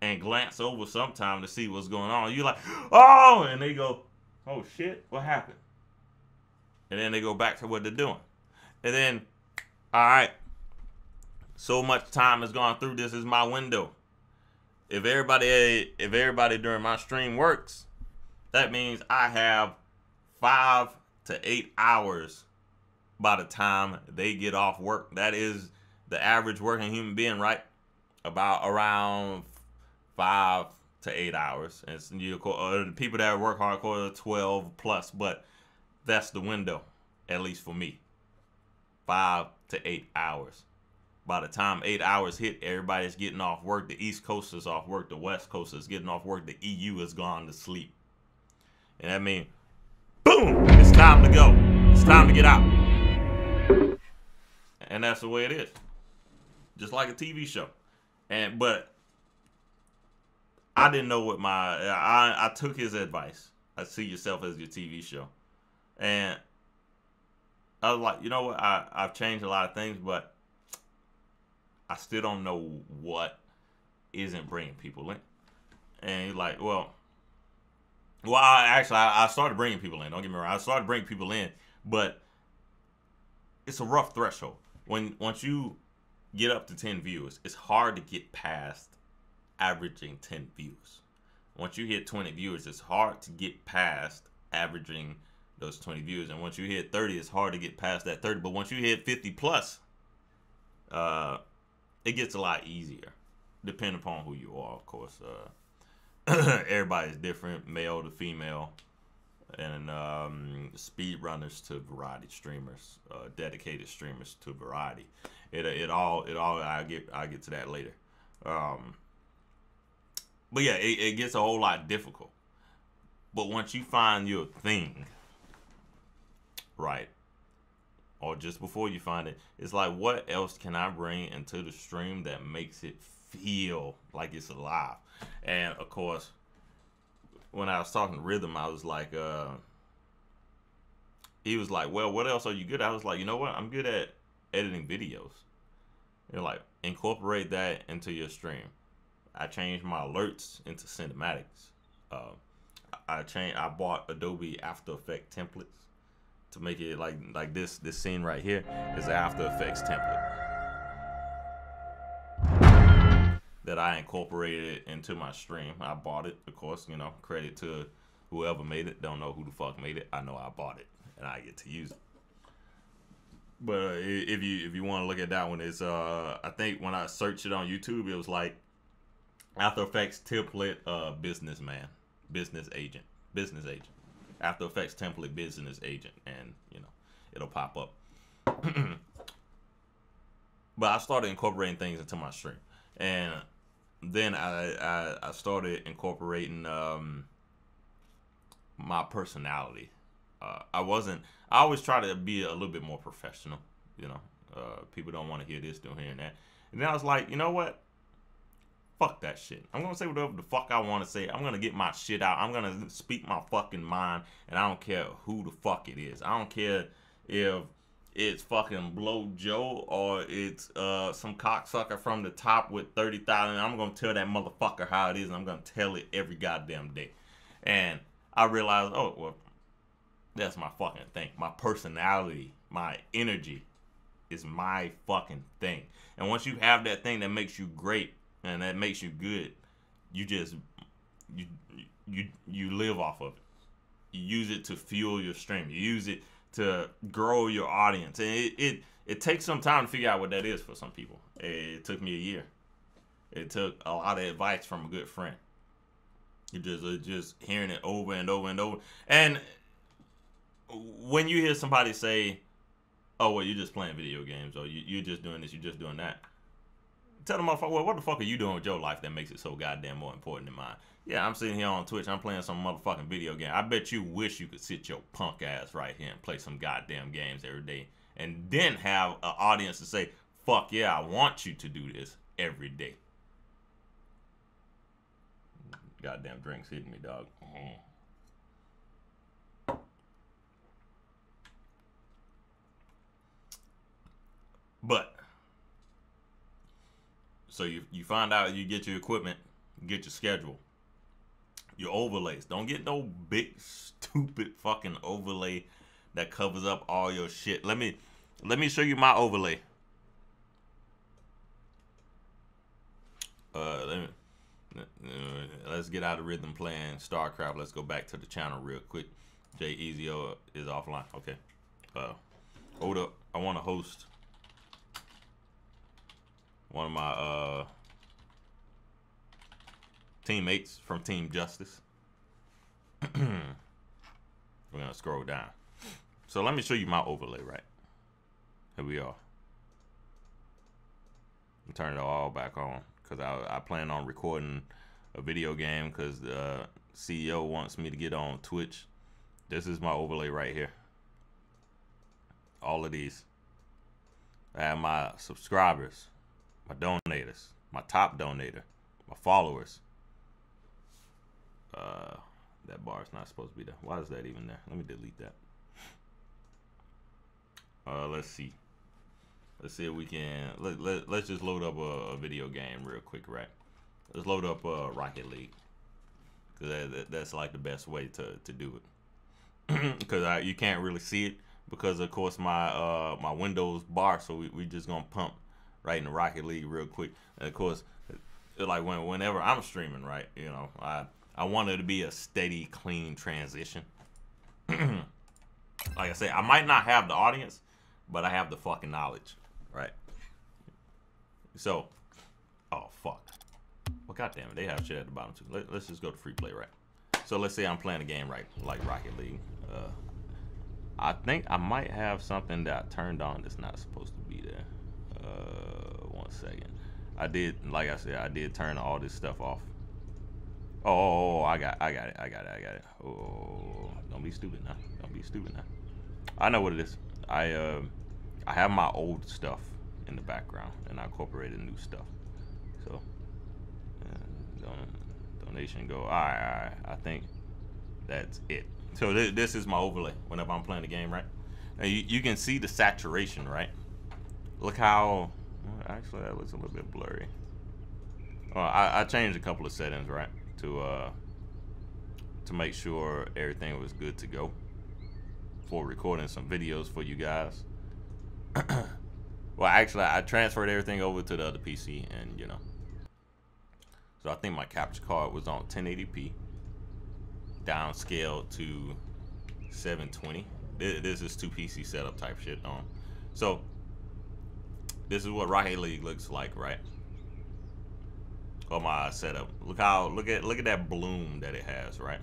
and glance over sometime to see what's going on. You're like, oh, and they go, oh shit, what happened? And then they go back to what they're doing. And then, all right, so much time has gone through. This is my window. If everybody during my stream works, that means I have 5 to 8 hours by the time they get off work. That is the average working human being, right? Around 5 to 8 hours. And the people that work hardcore 12 plus, but that's the window, at least for me. 5 to 8 hours. By the time 8 hours hit, everybody's getting off work. The East Coast is off work. The West Coast is getting off work. The EU is gone to sleep. And that means, boom, it's time to go. It's time to get out. And that's the way it is. Just like a TV show. But I didn't know what I took his advice. I see yourself as your TV show. And I was like, you know what? I've changed a lot of things, but I still don't know what isn't bringing people in. And you're like, well, I started bringing people in. Don't get me wrong. I started bringing people in, but it's a rough threshold. Once you get up to 10 viewers, it's hard to get past averaging 10 views. Once you hit 20 viewers, it's hard to get past averaging those 20 views. And once you hit 30, it's hard to get past that 30. But once you hit 50 plus, it gets a lot easier, depending upon who you are, of course. Everybody's different, male to female, and speedrunners to variety streamers, dedicated streamers to variety. It all. I get to that later. But yeah, it gets a whole lot difficult. But once you find your thing, right? Or just before you find it, it's like, what else can I bring into the stream that makes it feel like it's alive? And of course, when I was talking Rhythm, I was like, he was like, well, what else are you good at? I was like, you know what? I'm good at editing videos. You're like, incorporate that into your stream. I changed my alerts into cinematics. I bought Adobe After Effects templates to make it like this scene right here is an After Effects template that I incorporated into my stream. I bought it, of course, you know, credit to whoever made it. Don't know who the fuck made it. I know I bought it and I get to use it. But if you want to look at that one, it's I think when I searched it on YouTube, it was like After Effects template business agent. After Effects template business agent, and you know, it'll pop up. But I started incorporating things into my stream, and then I started incorporating my personality. I always try to be a little bit more professional, you know. People don't want to hear this, don't hear that. And then I was like, you know what? Fuck that shit. I'm gonna say whatever the fuck I want to say. I'm gonna get my shit out. I'm gonna speak my fucking mind, and I don't care who the fuck it is. I don't care if it's fucking Blow Joe or it's some cocksucker from the top with 30,000. I'm gonna tell that motherfucker how it is, and I'm gonna tell it every goddamn day. And I realized, oh well, that's my fucking thing. My personality, my energy is my fucking thing. And once you have that thing that makes you great and that makes you good, you just you live off of it. You use it to fuel your stream. You use it to grow your audience. And it takes some time to figure out what that is for some people. It took me a year. It took a lot of advice from a good friend. You just hearing it over and over and over. And when you hear somebody say, oh, well, you're just playing video games, or you're just doing this, you're just doing that, tell them, motherfucker, well, what the fuck are you doing with your life that makes it so goddamn more important than mine? Yeah, I'm sitting here on Twitch, I'm playing some motherfucking video game. I bet you wish you could sit your punk ass right here and play some goddamn games every day, and then have an audience to say, fuck yeah, I want you to do this every day. Goddamn drinks hitting me, dog. But so you find out, you get your equipment, you get your schedule, your overlays. Don't get no big stupid fucking overlay that covers up all your shit. Let me show you my overlay. Let's get out of rhythm playing StarCraft. Let's go back to the channel real quick. Jay Easy is offline. Okay. Hold up. I want to host one of my teammates from Team Justice. We're gonna scroll down. So let me show you my overlay, right? Here we are. I'm turning it all back on because I plan on recording a video game because the CEO wants me to get on Twitch. This is my overlay right here. All of these. I have my subscribers, my donators, my top donator, my followers. That bar is not supposed to be there. Why is that even there? Let me delete that. Let's see. Let's see if we can. Let's just load up a video game real quick, right? Let's load up Rocket League, because that's like the best way to do it. Because you can't really see it because of course my my Windows bar. So we just gonna pump right in the Rocket League real quick. And of course, like whenever I'm streaming, right? You know, I want it to be a steady, clean transition. Like I say, I might not have the audience, but I have the fucking knowledge, right? So, oh fuck. Well, goddamn it, they have shit at the bottom too. Let's just go to free play, right? So let's say I'm playing a game, right, like Rocket League. I think I might have something that I turned on that's not supposed to be there. 1 second. I did, like I said, I did turn all this stuff off. Oh, I got it. Oh, don't be stupid now. Don't be stupid now. I know what it is. I have my old stuff in the background, and I incorporated new stuff. So, donation go. All right. I think that's it. So this is my overlay whenever I'm playing the game, right? And you can see the saturation, right? Look how, actually that looks a little bit blurry. Well, I changed a couple of settings, right, to make sure everything was good to go for recording some videos for you guys. Well, actually, I transferred everything over to the other PC, and you know, so I think my capture card was on 1080p, downscaled to 720. This is 2 PC setup type shit on. So this is what Rocket League looks like, right? On my setup. Look at that bloom that it has, right?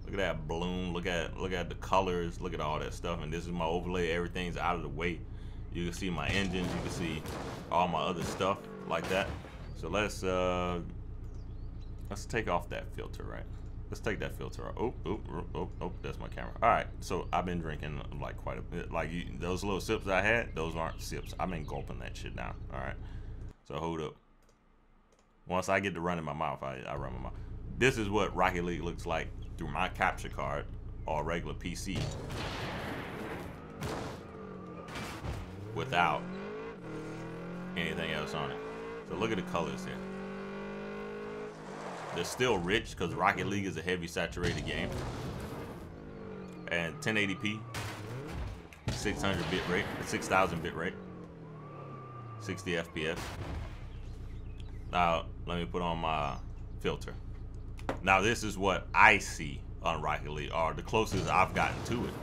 Look at that bloom. Look at the colors. Look at all that stuff. And this is my overlay. Everything's out of the way. You can see my engines. You can see all my other stuff like that. So let's take off that filter, right? Let's take that filter off. Oh, that's my camera. All right, so I've been drinking like quite a bit. Like those little sips I had, those aren't sips. I've been gulping that shit down. All right, so hold up. Once I get to run in my mouth, I run my mouth. This is what Rocket League looks like through my capture card or regular PC without anything else on it. So look at the colors here. They're still rich because Rocket League is a heavy saturated game. And 1080p, 600 bit rate, 6000 bit rate, 60 FPS. Now, let me put on my filter. Now, this is what I see on Rocket League, or the closest I've gotten to it.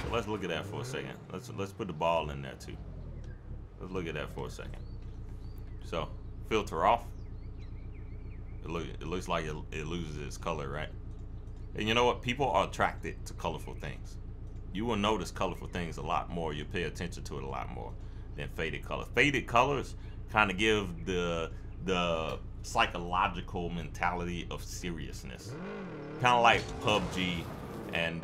So let's look at that for a second. Let's put the ball in there too. Let's look at that for a second. So, filter off. It looks like it loses its color, right? And you know what? People are attracted to colorful things. You will notice colorful things a lot more. You pay attention to it a lot more than faded colors. Faded colors kind of give the psychological mentality of seriousness. Kind of like PUBG and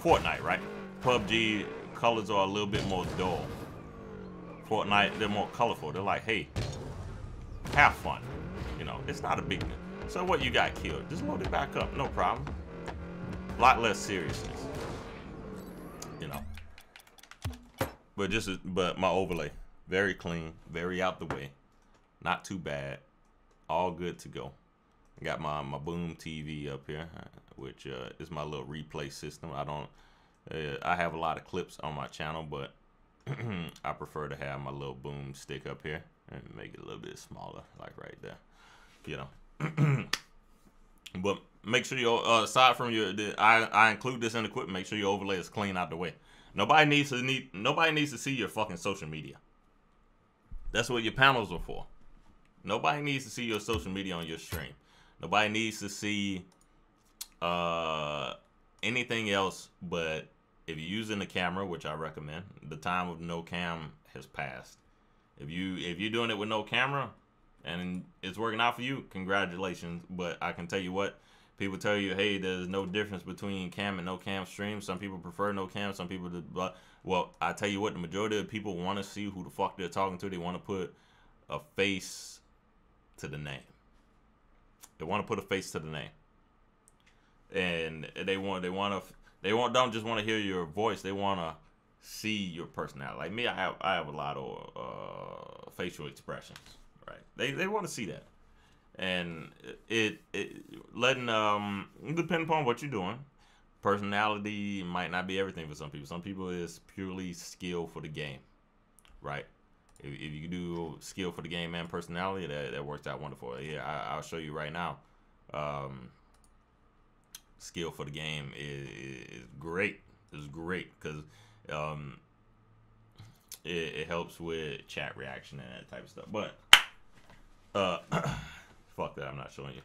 Fortnite, right? PUBG colors are a little bit more dull. Fortnite, they're more colorful. They're like, hey, have fun. You know, it's not a big deal. So what, you got killed? Just load it back up, no problem. A lot less seriousness, you know. But my overlay, very clean, very out the way, not too bad, all good to go. I got my Boom TV up here, which is my little replay system. I have a lot of clips on my channel, but I prefer to have my little Boom stick up here and make it a little bit smaller, like right there. You know, but make sure you aside from I include this in the equipment. Make sure your overlay is clean out the way. Nobody needs to see your fucking social media. That's what your panels are for. Nobody needs to see your social media on your stream. Nobody needs to see anything else. But if you're using the camera, which I recommend, the time of no cam has passed. If you're doing it with no camera and it's working out for you, congratulations. But I can tell you what, people tell you, hey, there's no difference between cam and no cam streams. Some people prefer no cam, some people do. Well, I tell you what, the majority of people want to see who the fuck they're talking to. They want to put a face to the name. They want to put a face to the name, and they don't just want to hear your voice. They want to see your personality. Like me, I have a lot of facial expressions. Right? They want to see that, and it letting depending upon what you're doing. Personality might not be everything for some people. Some people is purely skill for the game, right? If you do skill for the game and personality, that works out wonderful. Yeah, I'll show you right now. Skill for the game is great. It's great because it helps with chat reaction and that type of stuff. But fuck that, I'm not showing you.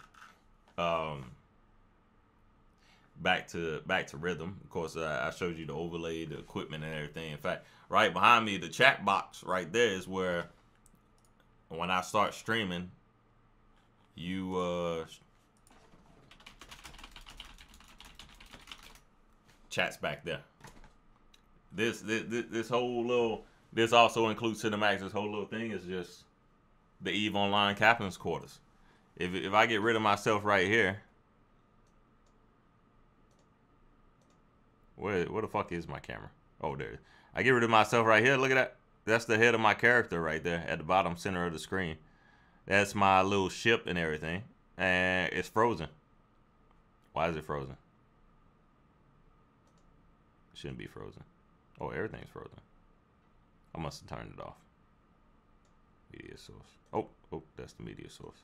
Back to rhythm. Of course, I showed you the overlay, the equipment, and everything. In fact, right behind me, the chat box right there is where, when I start streaming, you chat's back there. This whole little, this also includes Cinemax. This whole little thing is just the EVE Online Captain's Quarters. If I get rid of myself right here, Where the fuck is my camera? Oh, there it is. I get rid of myself right here. Look at that. That's the head of my character right there at the bottom center of the screen. That's my little ship and everything. And it's frozen. Why is it frozen? It shouldn't be frozen. Oh, everything's frozen. I must have turned it off. Media source. Oh, that's the media source.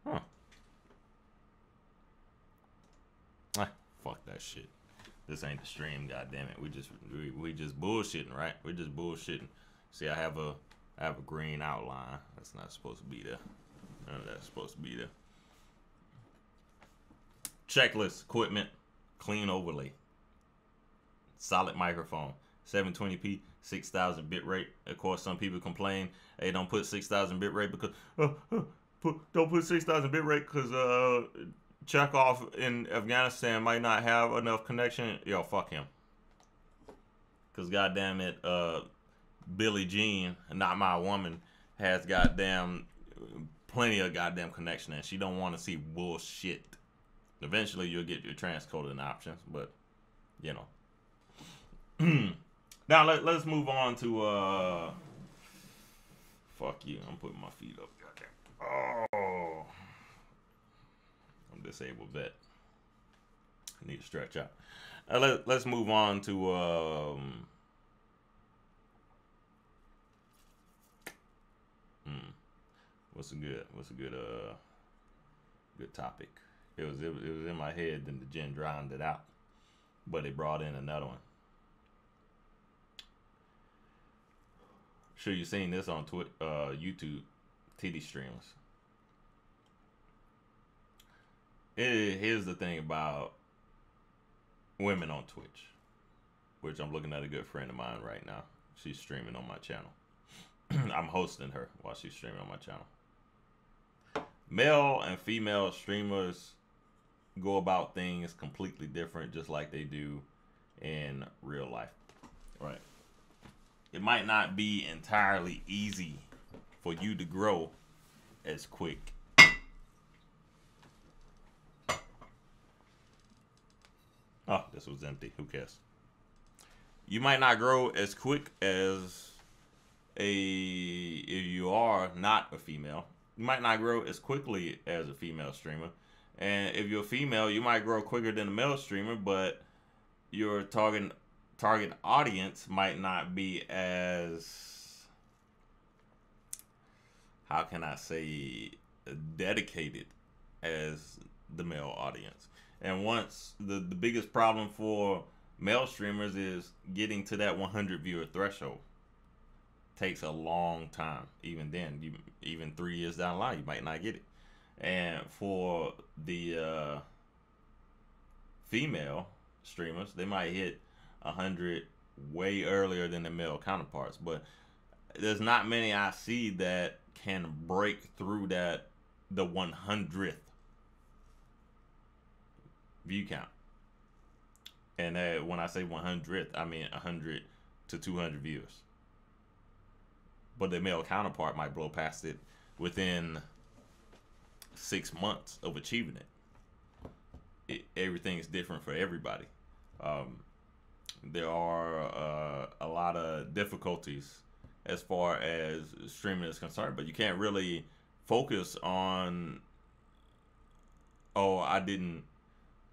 Huh. Ah, fuck that shit. This ain't the stream, goddammit. We just bullshitting, right? We just bullshitting. See, I have a green outline. That's not supposed to be there. None of that's supposed to be there. Checklist, equipment, clean overlay. Solid microphone. 720p, 6,000 bit rate. Of course, some people complain, hey, don't put 6,000 bit rate because don't put 6,000 bit rate because Chekhov in Afghanistan might not have enough connection. Yo, fuck him. Cause goddamn it, Billie Jean, not my woman, has goddamn plenty of goddamn connection, and she don't want to see bullshit. Eventually, you'll get your transcoding options, but you know. Now let's move on to fuck you. I'm putting my feet up. Goddamn. Oh. I'm disabled vet. I need to stretch out. Let's move on to what's a good topic. It was in my head, then the gin drowned it out, but it brought in another one. Sure, you've seen this on YouTube, TD streamers. Here's the thing about women on Twitch, which I'm looking at a good friend of mine right now. She's streaming on my channel. I'm hosting her while she's streaming on my channel. Male and female streamers go about things completely different, just like they do in real life. Right. It might not be entirely easy for you to grow as quick. Oh, this was empty. Who cares? You might not grow as quick as if you are not a female. You might not grow as quickly as a female streamer. And if you're a female, you might grow quicker than a male streamer, but your target audience might not be as, how can I say, dedicated as the male audience. And once the biggest problem for male streamers is getting to that 100 viewer threshold. Takes a long time. Even then, even 3 years down the line, you might not get it. And for the female streamers, they might hit 100 way earlier than the male counterparts. But there's not many I see that can break through the 100th view count. And when I say 100th, I mean 100 to 200 viewers. But the male counterpart might blow past it within 6 months of achieving it. Everything is different for everybody. There are a lot of difficulties as far as streaming is concerned, but you can't really focus on, oh, I didn't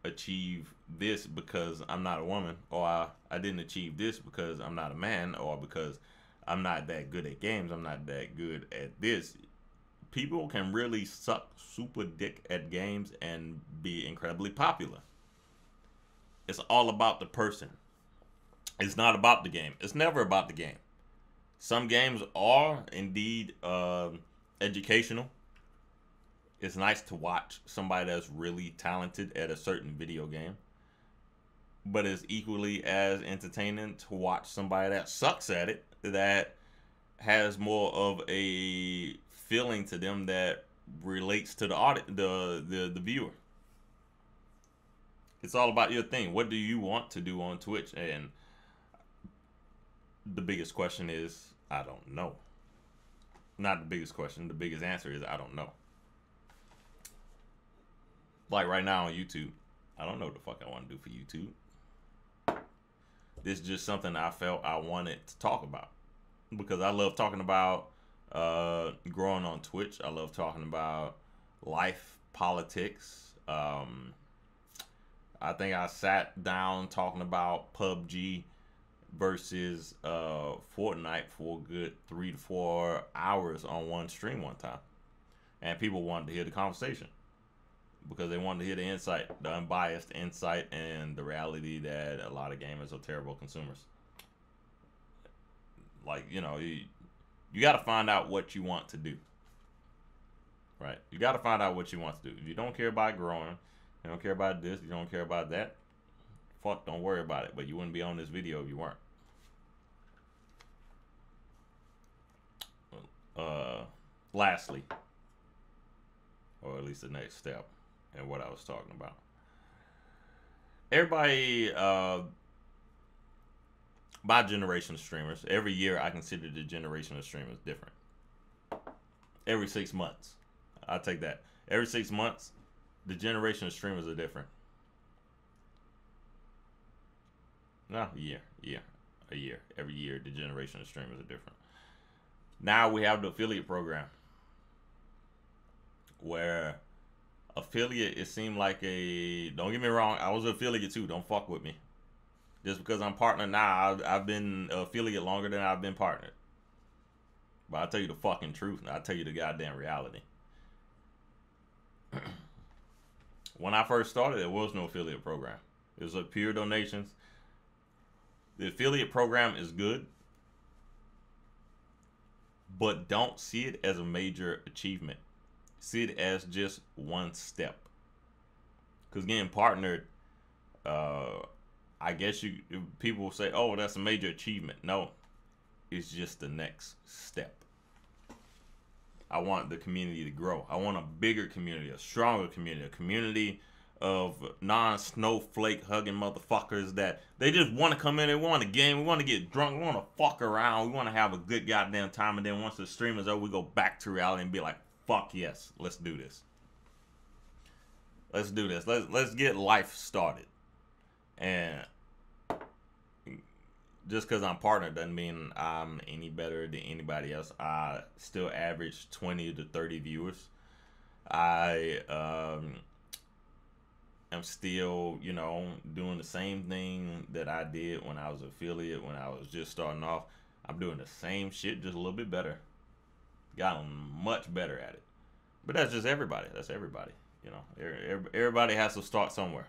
achieve this because I'm not a woman, or I didn't achieve this because I'm not a man, or because I'm not that good at games, I'm not that good at this. People can really suck super dick at games and be incredibly popular. It's all about the person. It's not about the game. It's never about the game. Some games are indeed educational. It's nice to watch somebody that's really talented at a certain video game. But it's equally as entertaining to watch somebody that sucks at it, that has more of a feeling to them that relates to the viewer. It's all about your thing. What do you want to do on Twitch? And the biggest question is, I don't know. Not the biggest question. The biggest answer is, I don't know. Like right now on YouTube, I don't know what the fuck I want to do for YouTube. This is just something I felt I wanted to talk about because I love talking about growing on Twitch. I love talking about life, politics. I think I sat down talking about PUBG versus Fortnite for a good 3 to 4 hours on one stream one time, and people wanted to hear the conversation because they wanted to hear the insight, the unbiased insight, and the reality that a lot of gamers are terrible consumers. Like, you know, you got to find out what you want to do, right? You got to find out what you want to do. If you don't care about growing, you don't care about this, you don't care about that, fuck, don't worry about it. But you wouldn't be on this video if you weren't. Lastly, or at least the next step in what I was talking about. Everybody, my generation of streamers, every year I consider the generation of streamers different. Every 6 months. I'll take that. Every 6 months, the generation of streamers are different. No, a year. Every year, the generation of streamers are different. Now we have the affiliate program, where affiliate, it seemed like a, don't get me wrong, I was an affiliate too, don't fuck with me. Just because I'm partnered now, I've been affiliate longer than I've been partnered. But I'll tell you the fucking truth, and I'll tell you the goddamn reality. When I first started, there was no affiliate program. It was like pure donations. The affiliate program is good, but don't see it as a major achievement. See it as just one step. Because getting partnered, I guess people will say, oh, that's a major achievement. No, it's just the next step. I want the community to grow. I want a bigger community, a stronger community, a community of non-snowflake hugging motherfuckers that they just want to come in and want a game. We want to get drunk. We want to fuck around. We want to have a good goddamn time. And then once the stream is over, we go back to reality and be like, fuck yes, let's do this. Let's do this. Let's get life started. And just because I'm partnered doesn't mean I'm any better than anybody else. I still average 20 to 30 viewers. I am still, you know, doing the same thing that I did when I was affiliate, when I was just starting off. I'm doing the same shit, just a little bit better. Gotten much better at it. But that's just everybody. That's everybody. You know, everybody has to start somewhere.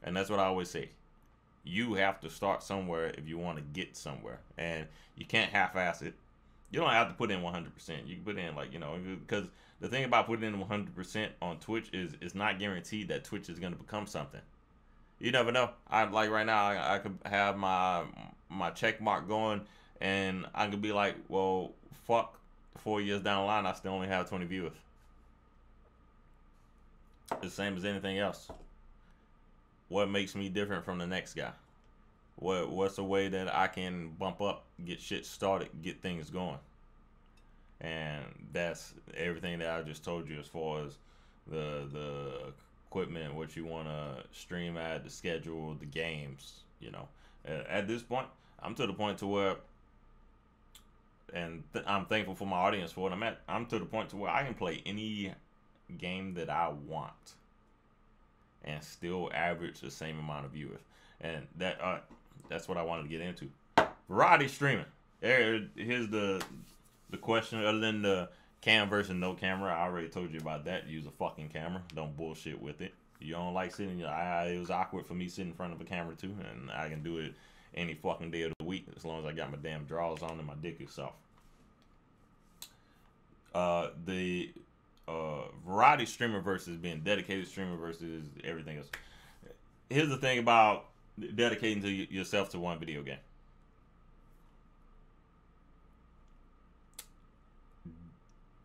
And that's what I always say. You have to start somewhere if you want to get somewhere. And you can't half-ass it. You don't have to put in 100%. You can put in, like, you know, because the thing about putting in 100% on Twitch is it's not guaranteed that Twitch is going to become something. You never know. Like right now, I could have my check mark going, and I could be like, well, fuck, 4 years down the line, I still only have 20 viewers. The same as anything else. What makes me different from the next guy? What's a way that I can bump up, get shit started, get things going? And that's everything that I just told you as far as the equipment, what you want to stream at, the schedule, the games, you know. At this point, I'm to the point to where, and I'm thankful for my audience for what I'm at. I'm to the point to where I can play any game that I want and still average the same amount of viewers. And that's what I wanted to get into. Variety streaming. Here's the question. Other than the cam versus no camera, I already told you about that. Use a fucking camera. Don't bullshit with it. You don't like sitting. It was awkward for me sitting in front of a camera too, and I can do it any fucking day of the week as long as I got my damn drawers on and my dick is soft. The variety streamer versus being dedicated streamer versus everything else. Here's the thing about dedicating to yourself to one video game.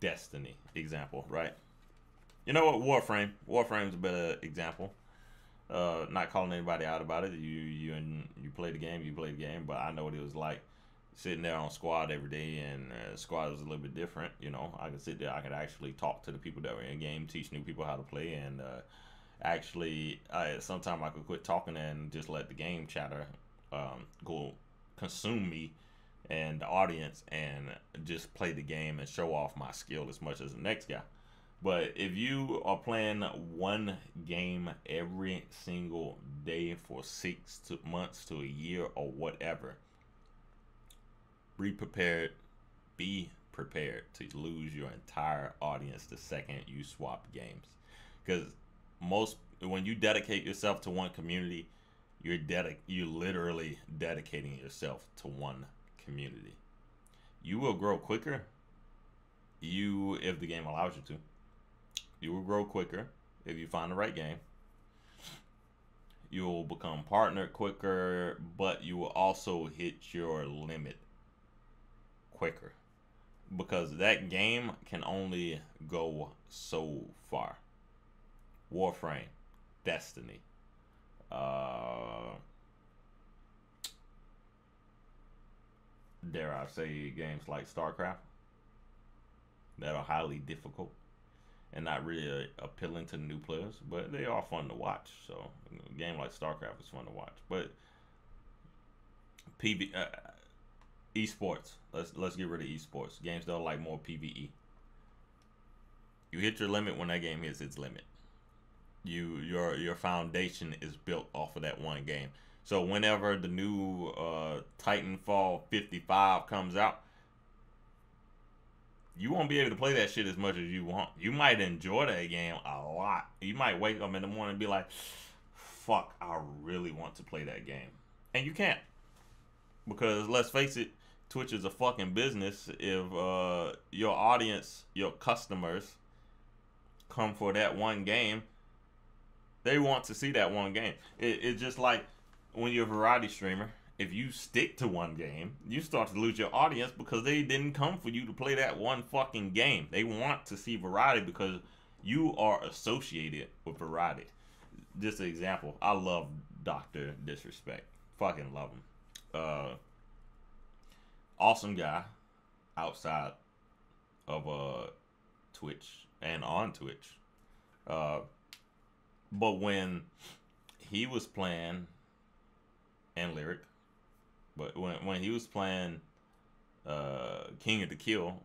Destiny example, right? You know what? Warframe's a better example. Not calling anybody out about it. You play the game, but I know what it was like sitting there on squad every day, and squad was a little bit different. You know, I could sit there, I could actually talk to the people that were in game, teach new people how to play, and actually sometimes I could quit talking and just let the game chatter go consume me and the audience and just play the game and show off my skill as much as the next guy. But if you are playing one game every single day for 6 months to a year or whatever, be prepared to lose your entire audience the second you swap games. Because when you dedicate yourself to one community, you're literally dedicating yourself to one community. You will grow quicker if the game allows you to. You will grow quicker if you find the right game. You will become partnered quicker, but you will also hit your limit quicker, because that game can only go so far. Warframe, Destiny, dare I say games like StarCraft that are highly difficult and not really appealing to new players, but they are fun to watch. So a game like StarCraft is fun to watch. But esports, let's get rid of esports. Games that are like more PvE. You hit your limit when that game hits its limit. Your foundation is built off of that one game. So whenever the new Titanfall 55 comes out, you won't be able to play that shit as much as you want. You might enjoy that game a lot. You might wake up in the morning and be like, fuck, I really want to play that game. And you can't. Because let's face it, Twitch is a fucking business. If your audience, your customers come for that one game, they want to see that one game. It's just like when you're a variety streamer. If you stick to one game, you start to lose your audience because they didn't come for you to play that one fucking game. They want to see variety because you are associated with variety. Just an example. I love Dr. Disrespect. Fucking love him. Awesome guy outside of Twitch and on Twitch. But when he was playing, and Lyric, but when he was playing King of the Kill,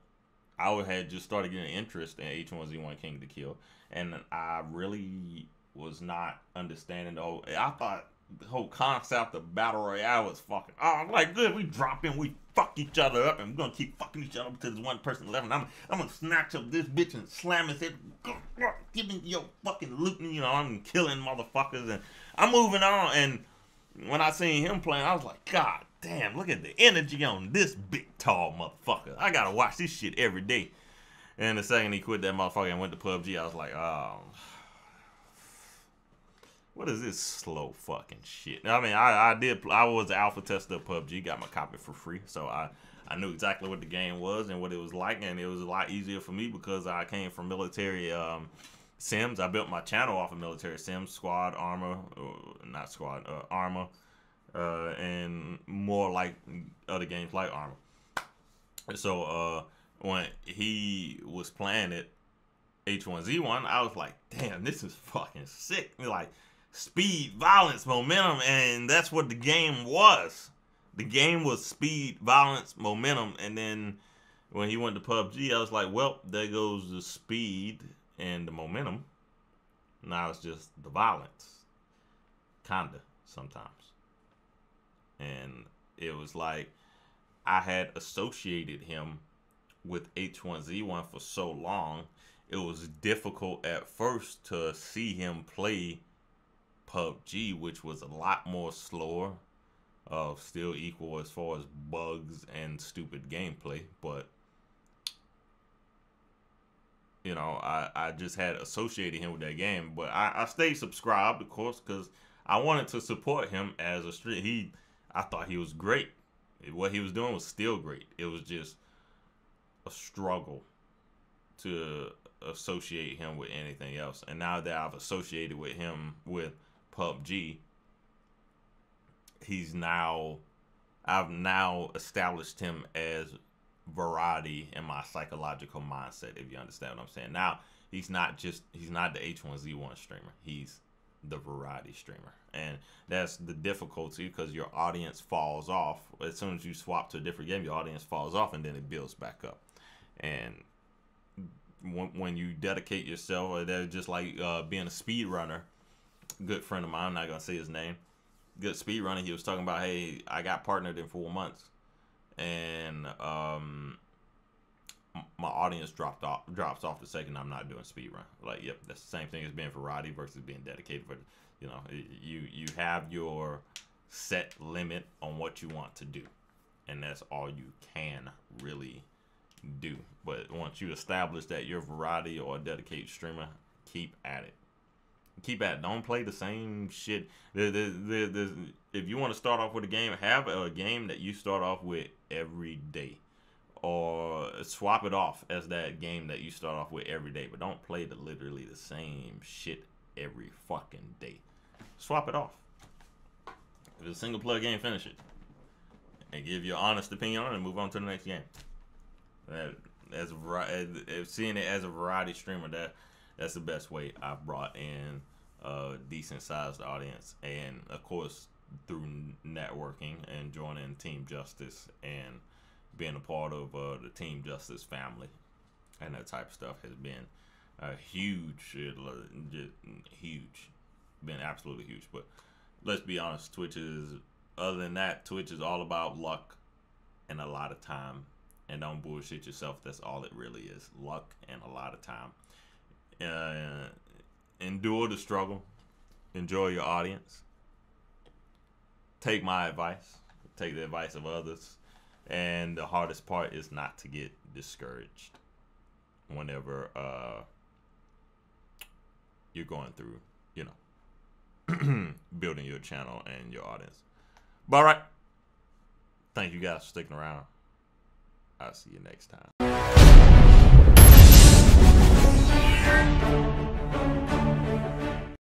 I had just started getting interest in H1Z1 King of the Kill, and I really was not understanding I thought the whole concept of Battle Royale was fucking, I'm like, good, we drop in, we fuck each other up, and we're gonna keep fucking each other up until there's one person left, and I'm gonna snatch up this bitch and slam his head, give me your fucking loot, and, I'm killing motherfuckers, and I'm moving on. And when I seen him playing, I was like, God damn, look at the energy on this big, tall motherfucker. I gotta watch this shit every day. And the second he quit that motherfucker and went to PUBG, I was like, oh, what is this slow fucking shit? I mean, I was an alpha tester of PUBG, got my copy for free, so I knew exactly what the game was and what it was like, and it was a lot easier for me because I came from military sims. I built my channel off of military sims, squad, armor, not squad, armor, and more like other games like armor. So when he was playing it, H1Z1, I was like, damn, this is fucking sick. Like, speed, violence, momentum, and that's what the game was. The game was speed, violence, momentum, and then when he went to PUBG, I was like, well, there goes the speed and the momentum. Now it's just the violence. Kinda, sometimes. And it was like, I had associated him with H1Z1 for so long, it was difficult at first to see him play PUBG, which was a lot more slower, still equal as far as bugs and stupid gameplay, but I just had associated him with that game. But I stayed subscribed, of course, because I wanted to support him as a streamer. I thought he was great. What he was doing was still great. It was just a struggle to associate him with anything else. And now that I've associated with him with PUBG, I've now established him as variety in my psychological mindset, if you understand what I'm saying. Now he's not the H1Z1 streamer. He's the variety streamer. And that's the difficulty, because your audience falls off. As soon as you swap to a different game, your audience falls off, and then it builds back up. And when you dedicate yourself, they're just like being a speed runner. Good friend of mine, I'm not going to say his name, good speed runner, he was talking about, hey, I got partnered in 4 months, and my audience drops off the second I'm not doing speed run. Like, yep, that's the same thing as being variety versus being dedicated. But you know, you have your set limit on what you want to do, and that's all you can really do. But once you establish that you're a variety or a dedicated streamer, keep at it. Keep at it. Don't play the same shit. If you want to start off with a game, have a game that you start off with every day, or swap it off as that game that you start off with every day. But don't play literally the same shit every fucking day. Swap it off. If it's a single player game, finish it and give your honest opinion on it and move on to the next game. Seeing it as a variety streamer, that's the best way I've brought in a decent sized audience, and of course through networking and joining Team Justice and being a part of the Team Justice family and that type of stuff has been huge, been absolutely huge. But let's be honest, other than that, Twitch is all about luck and a lot of time. And don't bullshit yourself. That's all it really is. Luck and a lot of time. Endure the struggle. Enjoy your audience. Take my advice. Take the advice of others. And the hardest part is not to get discouraged whenever you're going through, building your channel and your audience. But all right. Thank you guys for sticking around. I'll see you next time.